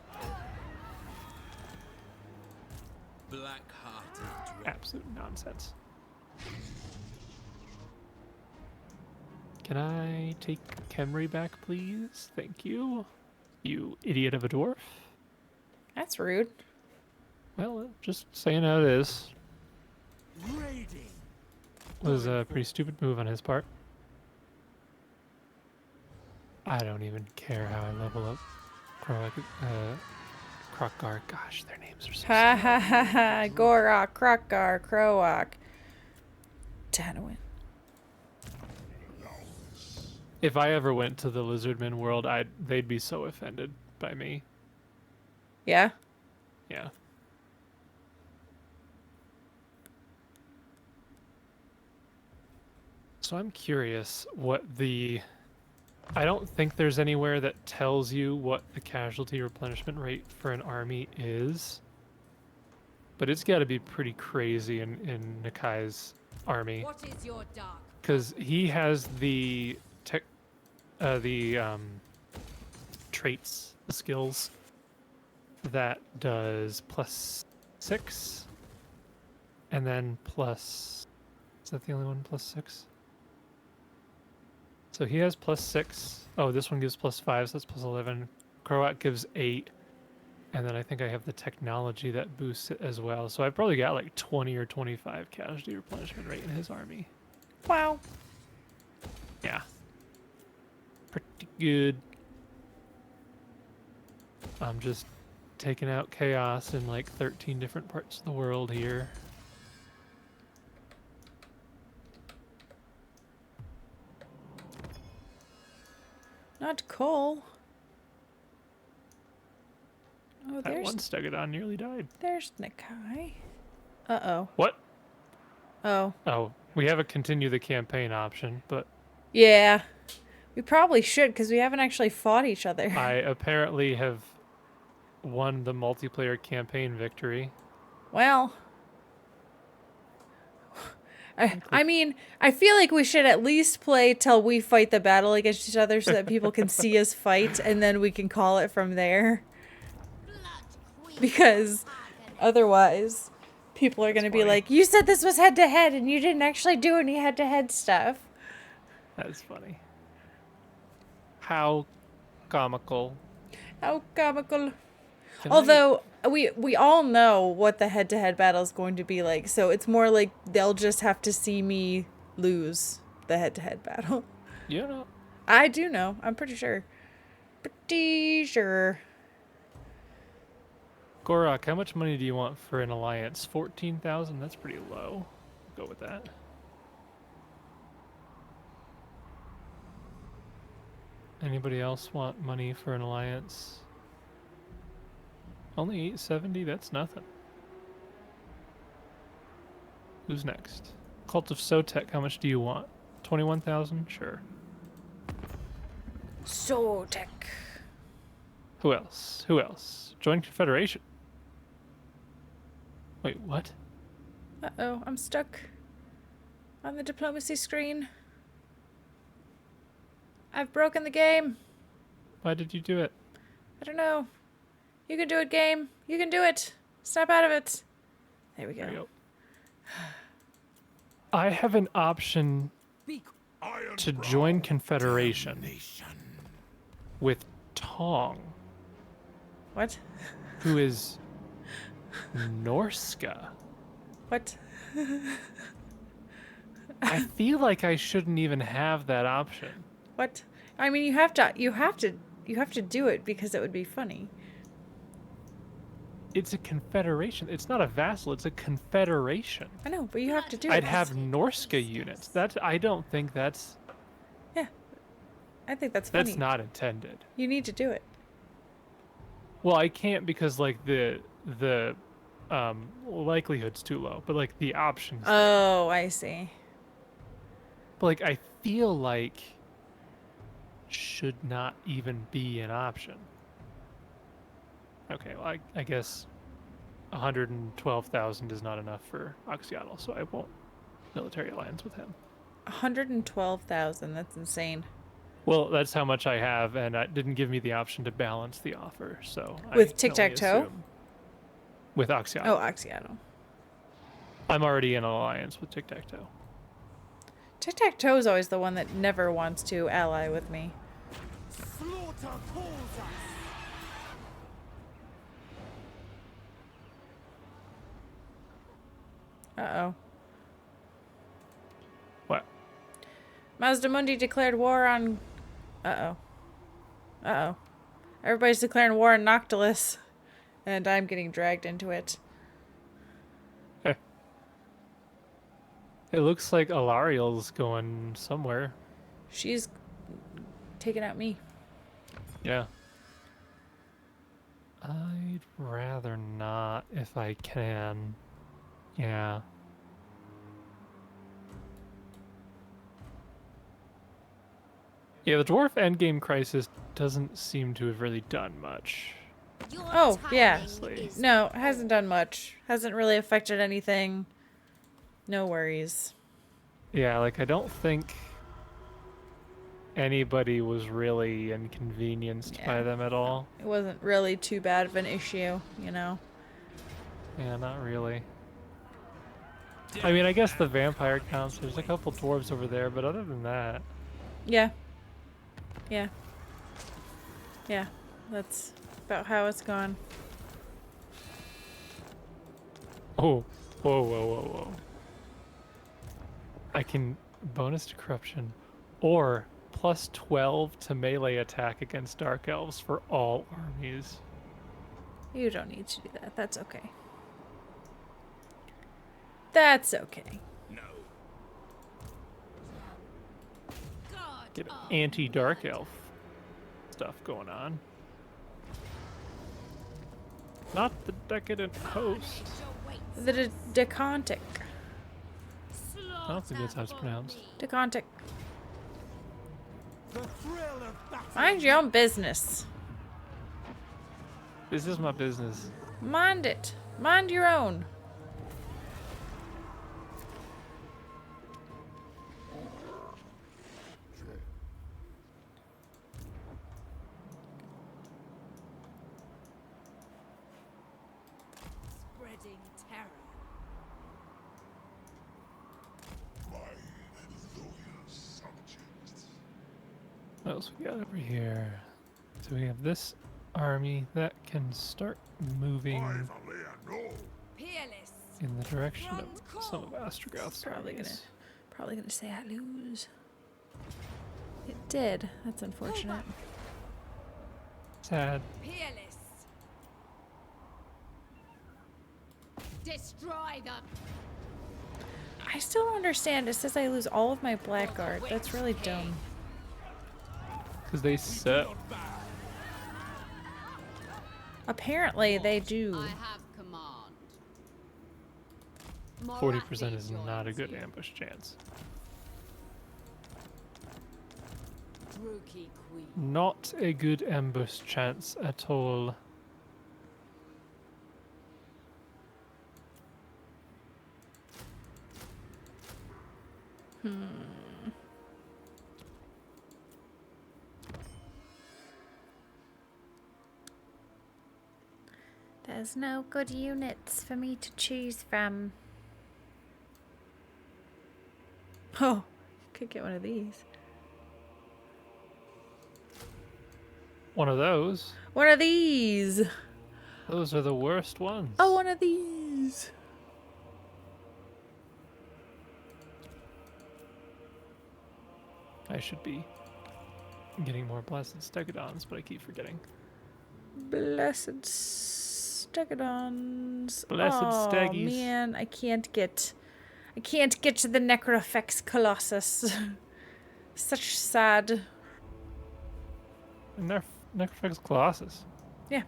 [SPEAKER 4] Black-hearted.
[SPEAKER 2] Absolute nonsense. Can I take Kemri back, please? Thank you. You idiot of a dwarf.
[SPEAKER 1] That's rude.
[SPEAKER 2] Well, just saying how it is.
[SPEAKER 4] Raiding.
[SPEAKER 2] Was a pretty stupid move on his part. I don't even care how I level up. Krokgar. Gosh, their names are so
[SPEAKER 1] Ha
[SPEAKER 2] stupid.
[SPEAKER 1] ha ha ha. Gorok, Krokgar, Kroak. Tanawin.
[SPEAKER 2] If I ever went to the Lizardmen world, they'd be so offended by me.
[SPEAKER 1] Yeah?
[SPEAKER 2] Yeah. So I'm curious what the... I don't think there's anywhere that tells you what the casualty replenishment rate for an army is. But it's got to be pretty crazy in Nakai's army.
[SPEAKER 3] What is your dark?
[SPEAKER 2] Because he has the traits, the skills that does +6, and then plus. Is that the only one +6? So he has +6. Oh, this one gives +5, so that's +11. Croat gives 8, and then I think I have the technology that boosts it as well. So I probably got like 20 or 25 casualty replenishment rate in his army.
[SPEAKER 1] Wow.
[SPEAKER 2] Yeah. Pretty good. I'm just taking out chaos in like 13 different parts of the world here.
[SPEAKER 1] Not coal. Oh,
[SPEAKER 2] That
[SPEAKER 1] there's
[SPEAKER 2] one Stegodon nearly died.
[SPEAKER 1] there's Nakai. Uh-oh.
[SPEAKER 2] What?
[SPEAKER 1] Oh.
[SPEAKER 2] Oh, we have a continue the campaign option, but
[SPEAKER 1] Yeah. We probably should, because we haven't actually fought each other.
[SPEAKER 2] I apparently have won the multiplayer campaign victory.
[SPEAKER 1] Well. I mean, I feel like we should at least play till we fight the battle against each other so that people can see us fight, and then we can call it from there. Because otherwise, people are going to be
[SPEAKER 2] funny.
[SPEAKER 1] like, you said this was head-to-head, and you didn't actually do any head-to-head stuff.
[SPEAKER 2] That's funny. How comical.
[SPEAKER 1] How comical.
[SPEAKER 2] Can I-
[SPEAKER 1] Although, we all know what the head-to-head battle is going to be like, so it's more like they'll just have to see me lose the head-to-head battle.
[SPEAKER 2] You know,
[SPEAKER 1] I do know. I'm pretty sure. Pretty sure.
[SPEAKER 2] Gorok, how much money do you want for an alliance? 14,000? That's pretty low. Go with that. Anybody else want money for an alliance? Only 870? That's nothing. Who's next? Cult of Sotek, how much do you want? 21,000? Sure.
[SPEAKER 1] Sotek.
[SPEAKER 2] Who else? Who else? Join Confederation. Wait, what?
[SPEAKER 1] Uh-oh, I'm stuck on the diplomacy screen. I've broken the game.
[SPEAKER 2] Why did you do it?
[SPEAKER 1] I don't know. You can do it, game. You can do it. Snap out of it. There we go.
[SPEAKER 2] There we go. I have an option to join Confederation with Tong,
[SPEAKER 1] What?
[SPEAKER 2] who is Norska.
[SPEAKER 1] What?
[SPEAKER 2] I feel like I shouldn't even have that option.
[SPEAKER 1] What? I mean, you have to do it because it would be funny.
[SPEAKER 2] It's a confederation. It's not a vassal. It's a confederation.
[SPEAKER 1] I know, but you have to do it.
[SPEAKER 2] I'd have Norska units. I don't think that's
[SPEAKER 1] Yeah. I think that's funny.
[SPEAKER 2] that's not intended.
[SPEAKER 1] You need to do it.
[SPEAKER 2] Well, I can't because like the likelihood's too low, but like the options.
[SPEAKER 1] Oh, I see.
[SPEAKER 2] But like I feel like should not even be an option. Okay, well I guess 112,000 is not enough for Oxiatal, so I won't military alliance with him.
[SPEAKER 1] 112,000. That's insane.
[SPEAKER 2] Well, that's how much I have, and it didn't give me the option to balance the offer, so
[SPEAKER 1] With
[SPEAKER 2] I can
[SPEAKER 1] Tic-Tac-Toe?
[SPEAKER 2] only assume- With Oxiatal.
[SPEAKER 1] Oh, Oxiatal.
[SPEAKER 2] I'm already in an alliance with Tic-Tac-Toe.
[SPEAKER 1] Tic-Tac-Toe is always the one that never wants to ally with me.
[SPEAKER 5] Slaughter calls us.
[SPEAKER 1] Uh-oh.
[SPEAKER 2] What?
[SPEAKER 1] Mazdamundi declared war on... Uh-oh. Uh-oh. Everybody's declaring war on Noctilus. And I'm getting dragged into it.
[SPEAKER 2] It looks like Alariel's going somewhere.
[SPEAKER 1] She's taking out me.
[SPEAKER 2] Yeah. I'd rather not if I can. Yeah. Yeah, the Dwarf Endgame Crisis doesn't seem to have really done much.
[SPEAKER 1] Oh, yeah.
[SPEAKER 2] Honestly.
[SPEAKER 1] No, it hasn't done much. Hasn't really affected anything. No worries.
[SPEAKER 2] Yeah, like I don't think anybody was really inconvenienced by
[SPEAKER 1] Yeah.
[SPEAKER 2] them at all.
[SPEAKER 1] It wasn't really too bad of an issue, you know?
[SPEAKER 2] Yeah, not really. I mean, I guess the vampire counts. There's a couple dwarves over there, but other than that,
[SPEAKER 1] Yeah. Yeah. Yeah. That's about how it's gone.
[SPEAKER 2] oh, whoa, whoa, whoa, whoa. I can bonus to corruption, or plus 12 to melee attack against Dark Elves for all armies.
[SPEAKER 1] You don't need to do that. That's okay. That's okay.
[SPEAKER 3] God,
[SPEAKER 2] Get anti-Dark Elf stuff going on. Not the decadent host.
[SPEAKER 1] The Decontic.
[SPEAKER 2] I don't think that's how it's pronounced.
[SPEAKER 1] Decontic.
[SPEAKER 5] The thrill of battle.
[SPEAKER 1] Mind your own business.
[SPEAKER 2] This is my business.
[SPEAKER 1] Mind it. Mind your own.
[SPEAKER 3] spreading terror.
[SPEAKER 6] My loyal subjects.
[SPEAKER 2] What else we got over here? So we have this army that can start moving
[SPEAKER 6] Privately, I know.
[SPEAKER 3] Peerless.
[SPEAKER 2] in the direction of some of Astrogoth's armies.
[SPEAKER 1] Probably gonna say I lose. It did. That's unfortunate.
[SPEAKER 2] Sad.
[SPEAKER 3] Peerless. Destroy them.
[SPEAKER 1] I still don't understand. It says I lose all of my blackguard. That's really dumb.
[SPEAKER 2] Because they set.
[SPEAKER 1] Apparently they do.
[SPEAKER 3] I have command.
[SPEAKER 2] 40% is not a good ambush chance.
[SPEAKER 3] Brookie Queen.
[SPEAKER 2] Not a good ambush chance at all.
[SPEAKER 1] There's no good units for me to choose from. Oh, could get one of these.
[SPEAKER 2] One of those.
[SPEAKER 1] One of these.
[SPEAKER 2] Those are the worst ones.
[SPEAKER 1] Oh, one of these.
[SPEAKER 2] I should be getting more blessed stegodons, but I keep forgetting.
[SPEAKER 1] Blessed stegodons.
[SPEAKER 2] Blessed
[SPEAKER 1] oh,
[SPEAKER 2] steggies.
[SPEAKER 1] Man, I can't get to the Necrofex Colossus. Such sad.
[SPEAKER 2] Necrofex Colossus.
[SPEAKER 1] Yeah.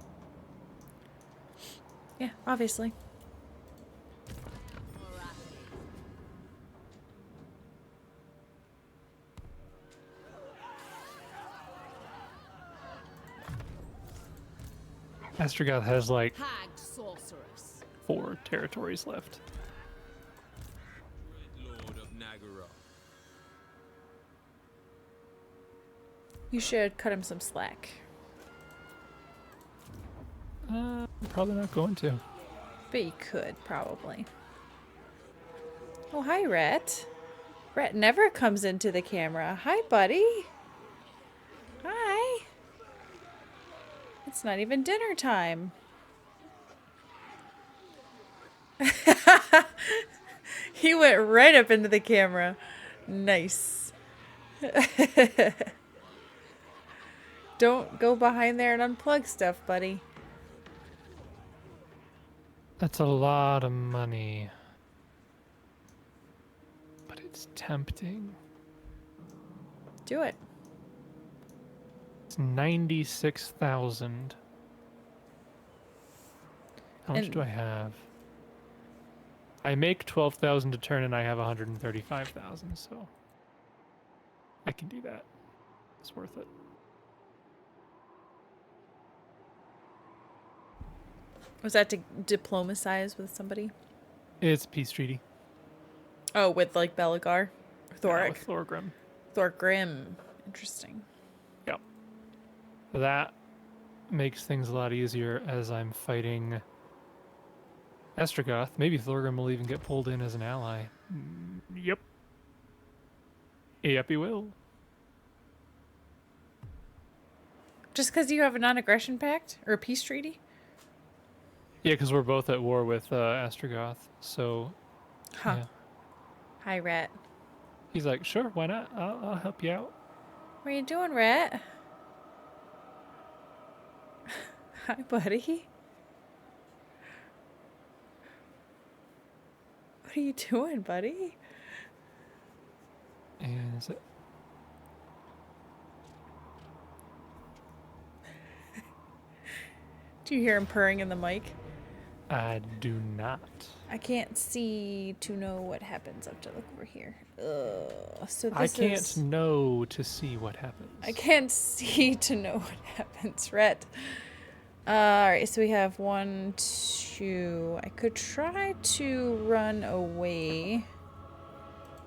[SPEAKER 1] Yeah, obviously.
[SPEAKER 2] Astragoth has like
[SPEAKER 3] Hagged sorceress.
[SPEAKER 2] 4 territories left.
[SPEAKER 4] Lord of Nagara.
[SPEAKER 1] You should cut him some slack.
[SPEAKER 2] I'm probably not going to.
[SPEAKER 1] But you could, probably. Oh, hi, Rhett. Rhett never comes into the camera. Hi, buddy. Hi. It's not even dinner time. He went right up into the camera. Nice. Don't go behind there and unplug stuff, buddy.
[SPEAKER 2] That's a lot of money. But it's tempting.
[SPEAKER 1] Do it.
[SPEAKER 2] It's 96,000. How much
[SPEAKER 1] And-
[SPEAKER 2] do I have? I make 12,000 to turn and I have 135,000, so I can do that. It's worth it.
[SPEAKER 1] Was that to diplomatize with somebody?
[SPEAKER 2] It's a peace treaty.
[SPEAKER 1] Oh, with like Belagar? Thoric?
[SPEAKER 2] With Thorgrim.
[SPEAKER 1] Thorgrim. Interesting.
[SPEAKER 2] Yep. That makes things a lot easier as I'm fighting Estragoth. Maybe Thorgrim will even get pulled in as an ally. Yep. Yep, he will.
[SPEAKER 1] Just because you have a non-aggression pact? Or a peace treaty?
[SPEAKER 2] Yeah, because we're both at war with Estragoth, so...
[SPEAKER 1] Huh.
[SPEAKER 2] Yeah.
[SPEAKER 1] Hi, Rat.
[SPEAKER 2] He's like, sure, why not? I'll help you out.
[SPEAKER 1] What are you doing, Rat? Hi, buddy. What are you doing, buddy?
[SPEAKER 2] And is it...
[SPEAKER 1] Do you hear him purring in the mic?
[SPEAKER 2] I do not.
[SPEAKER 1] I can't see to know what happens. I have to look over here. So this
[SPEAKER 2] I can't
[SPEAKER 1] is...
[SPEAKER 2] know to see what happens.
[SPEAKER 1] I can't see to know what happens, Rhett. Alright, so we have 1, 2. I could try to run away.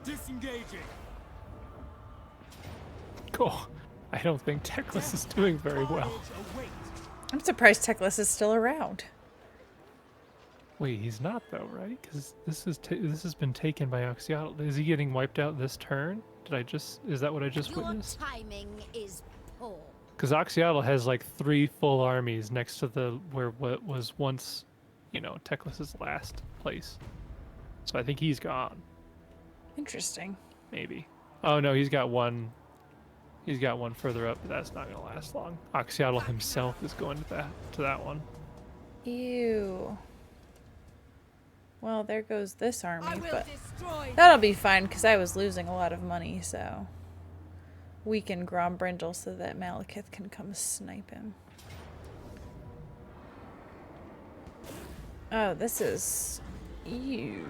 [SPEAKER 4] Disengaging.
[SPEAKER 2] Cool. I don't think Teclis is doing very well.
[SPEAKER 1] I'm surprised Teclis is still around.
[SPEAKER 2] Wait, he's not though, right? Because this has been taken by Oxyotl. Is he getting wiped out this turn? Is that what I just
[SPEAKER 3] Your
[SPEAKER 2] witnessed?
[SPEAKER 3] timing is poor.
[SPEAKER 2] Because Oxyotl has like 3 full armies next to what was once, Teclis's last place. So I think he's gone.
[SPEAKER 1] Interesting.
[SPEAKER 2] Maybe. Oh no, he's got one. He's got one further up, but that's not gonna last long. Oxyotl himself is going to that one.
[SPEAKER 1] Ew. Well, there goes this army,
[SPEAKER 3] I will
[SPEAKER 1] but
[SPEAKER 3] destroy
[SPEAKER 1] that'll be fine because I was losing a lot of money, so weaken Grombrindle so that Malekith can come snipe him. Oh, this is... Ew.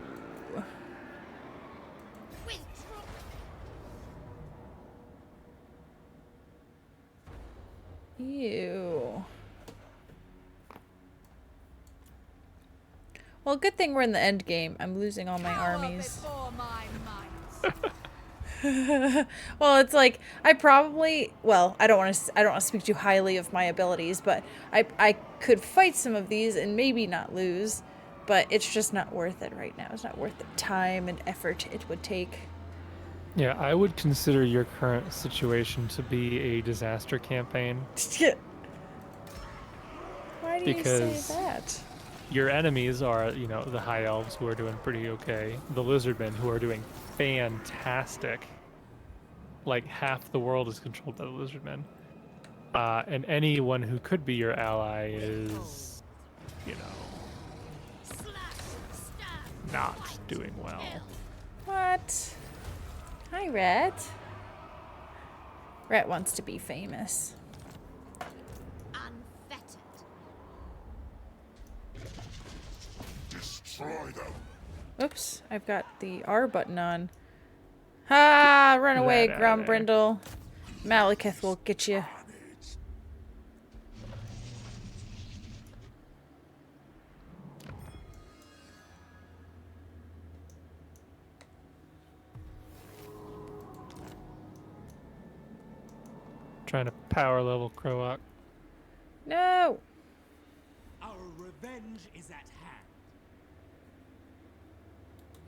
[SPEAKER 1] Ew. Well, good thing we're in the end game. I'm losing all my armies. Well, it's like I don't want to speak too highly of my abilities, but I could fight some of these and maybe not lose, but it's just not worth it right now. It's not worth the time and effort it would take.
[SPEAKER 2] Yeah, I would consider your current situation to be a disaster campaign.
[SPEAKER 1] Why do you
[SPEAKER 2] Because
[SPEAKER 1] say that?
[SPEAKER 2] your enemies are, you know, the High Elves, who are doing pretty okay, the Lizardmen, who are doing fantastic. Like, half the world is controlled by the Lizardmen. And anyone who could be your ally is, you know, not doing well.
[SPEAKER 1] What? Hi, Rat. Rat wants to be famous.
[SPEAKER 3] Unfettered.
[SPEAKER 6] Destroy them.
[SPEAKER 1] Oops, I've got the R button on. Ha! Run away,
[SPEAKER 2] That outta there.
[SPEAKER 1] Grombrindle. Malekith will get you.
[SPEAKER 2] Trying to power level Croak.
[SPEAKER 1] No!
[SPEAKER 4] Our revenge is at hand.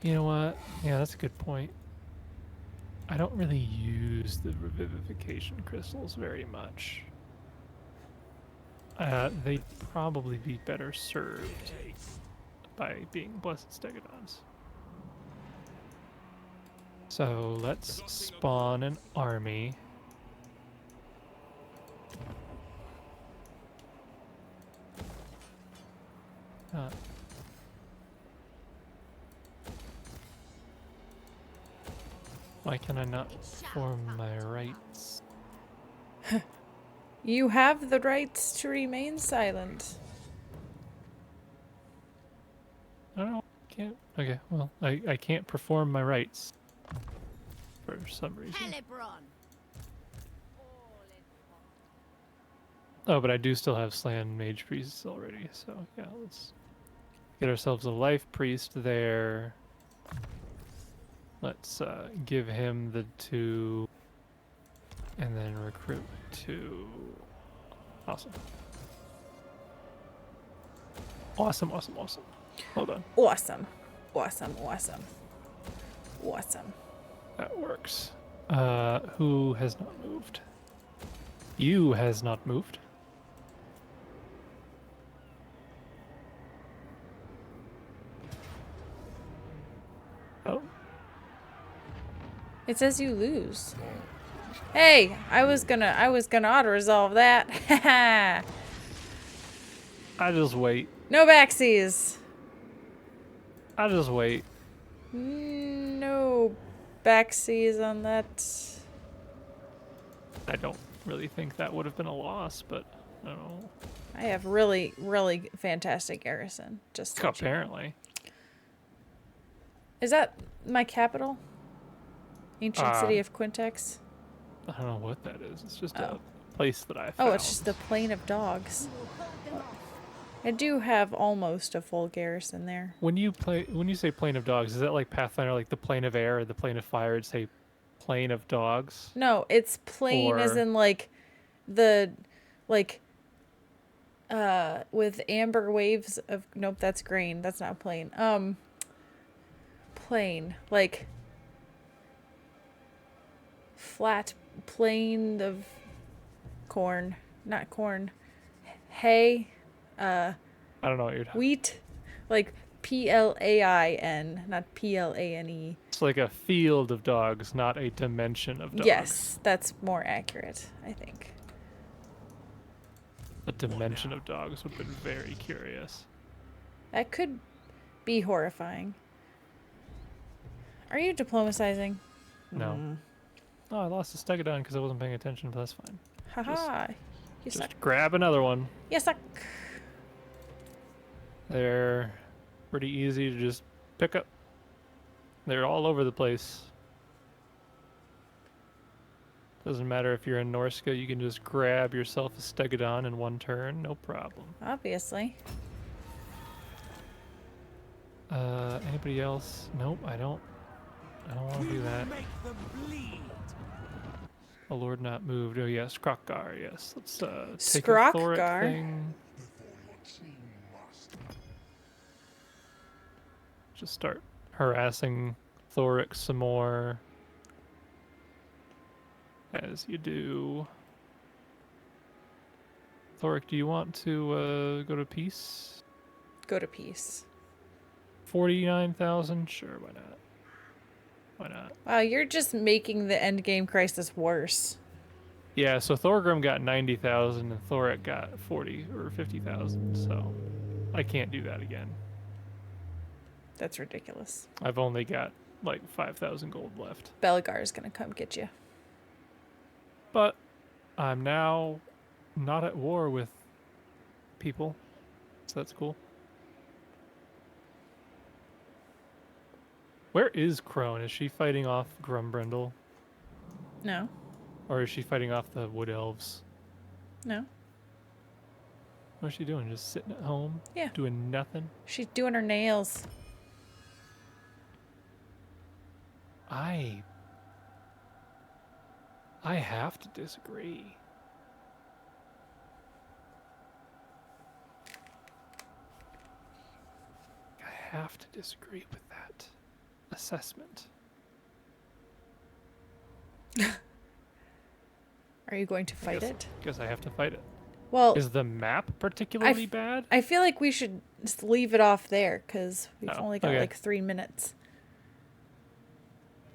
[SPEAKER 2] You know what? Yeah, that's a good point. I don't really use the revivification crystals very much. They'd probably be better served by being Blessed Stegodons. So let's spawn an army. Why can I not perform my rights?
[SPEAKER 1] You have the right to remain silent.
[SPEAKER 2] I don't know. Can't. Okay, well, I can't perform my rights for some reason.
[SPEAKER 3] Hellebron.
[SPEAKER 2] Oh, but I do still have Slan Mage Priests already, so yeah, let's get ourselves a Life Priest there. Let's give him the 2, and then recruit 2. Awesome. Awesome, awesome, awesome. Hold on.
[SPEAKER 1] Awesome. Awesome, awesome. Awesome.
[SPEAKER 2] That works. Who has not moved? You has not moved. Oh.
[SPEAKER 1] It says you lose. Hey, I was gonna auto-resolve that. Haha.
[SPEAKER 2] I just wait.
[SPEAKER 1] No backsies.
[SPEAKER 2] I just wait.
[SPEAKER 1] No backsies on that.
[SPEAKER 2] I don't really think that would have been a loss, but I don't know.
[SPEAKER 1] I have really, really fantastic garrison. Just so you know.
[SPEAKER 2] Apparently.
[SPEAKER 1] Is that my capital? Ancient city of Quintex?
[SPEAKER 2] I don't know what that is. It's just
[SPEAKER 1] Oh.
[SPEAKER 2] a place that I found.
[SPEAKER 1] Oh, it's just the Plain of Dogs. I do have almost a full garrison there.
[SPEAKER 2] When you say Plain of Dogs, is that like Pathfinder, like the Plane of Air or the Plane of Fire? It'd say Plain of Dogs.
[SPEAKER 1] No, it's plain as
[SPEAKER 2] Or-
[SPEAKER 1] in like the with amber waves of nope, that's grain. That's not plain. Plain. Like flat plain of corn. Not corn. Hay.
[SPEAKER 2] I don't know what you're talking.
[SPEAKER 1] Wheat. Like PLAIN, not PLANE.
[SPEAKER 2] It's like a field of dogs, not a dimension of dogs.
[SPEAKER 1] Yes, that's more accurate, I think.
[SPEAKER 2] A dimension of dogs would have been very curious.
[SPEAKER 1] That could be horrifying. Are you diplomatizing?
[SPEAKER 2] No. Oh, I lost a Stegodon because I wasn't paying attention, but that's fine.
[SPEAKER 1] Haha. You
[SPEAKER 2] Just
[SPEAKER 1] suck.
[SPEAKER 2] grab another one.
[SPEAKER 1] You suck.
[SPEAKER 2] They're pretty easy to just pick up. They're all over the place. Doesn't matter if you're in Norska, you can just grab yourself a Stegodon in one turn, no problem.
[SPEAKER 1] Obviously.
[SPEAKER 2] Anybody else? Nope, I don't want to do that.
[SPEAKER 4] Make them bleed.
[SPEAKER 2] A Lord not moved. Oh yes, Skrokkar, yes. Let's take a Thoric
[SPEAKER 1] Skrokkar?
[SPEAKER 2] thing. just start harassing Thoric some more. As you do. Thoric, do you want to go to peace?
[SPEAKER 1] Go to peace.
[SPEAKER 2] 49,000? Sure, why not? Why not?
[SPEAKER 1] Wow, you're just making the endgame crisis worse.
[SPEAKER 2] Yeah, so Thorgrim got 90,000 and Thoric got 40 or 50,000, so I can't do that again.
[SPEAKER 1] That's ridiculous.
[SPEAKER 2] I've only got like 5,000 gold left.
[SPEAKER 1] Belgar is gonna come get you.
[SPEAKER 2] But I'm now not at war with people, so that's cool. Where is Crone? Is she fighting off Grumbrindle?
[SPEAKER 1] No.
[SPEAKER 2] Or is she fighting off the Wood Elves?
[SPEAKER 1] No.
[SPEAKER 2] What's she doing? Just sitting at home?
[SPEAKER 1] Yeah.
[SPEAKER 2] Doing nothing?
[SPEAKER 1] She's doing her nails.
[SPEAKER 2] I have to disagree. I have to disagree with that assessment.
[SPEAKER 1] Are you going to fight it?
[SPEAKER 2] Guess I have to fight it.
[SPEAKER 1] Well,
[SPEAKER 2] Is the map particularly bad?
[SPEAKER 1] I feel like we should just leave it off there because we've
[SPEAKER 2] Oh,
[SPEAKER 1] only got
[SPEAKER 2] okay.
[SPEAKER 1] like 3 minutes.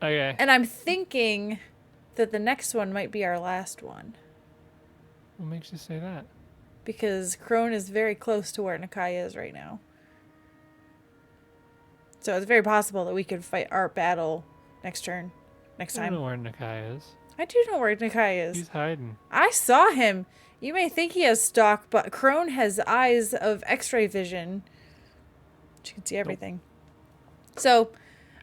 [SPEAKER 2] Okay.
[SPEAKER 1] And I'm thinking that the next one might be our last one
[SPEAKER 2] What makes you say that?
[SPEAKER 1] because Crone is very close to where Nakai is right now. So it's very possible that we could fight our battle next turn, next
[SPEAKER 2] I don't
[SPEAKER 1] time.
[SPEAKER 2] know where Nakai is.
[SPEAKER 1] I do know where Nakai is.
[SPEAKER 2] He's hiding.
[SPEAKER 1] I saw him. You may think he has stalk, but Crone has eyes of X-ray vision. She can see everything. So,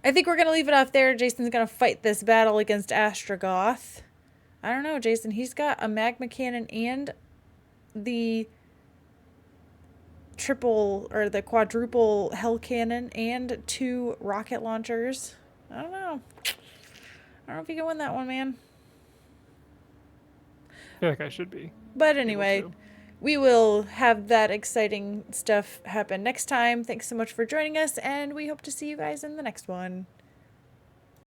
[SPEAKER 1] I think we're going to leave it off there. Jason's going to fight this battle against Astrogoth. I don't know, Jason. He's got a magma cannon and the triple or the quadruple hell cannon and 2 rocket launchers. I don't know. I don't know if you can win that one, man.
[SPEAKER 2] I feel like I should be.
[SPEAKER 1] But anyway, we will have that exciting stuff happen next time. Thanks so much for joining us, and we hope to see you guys in the next one.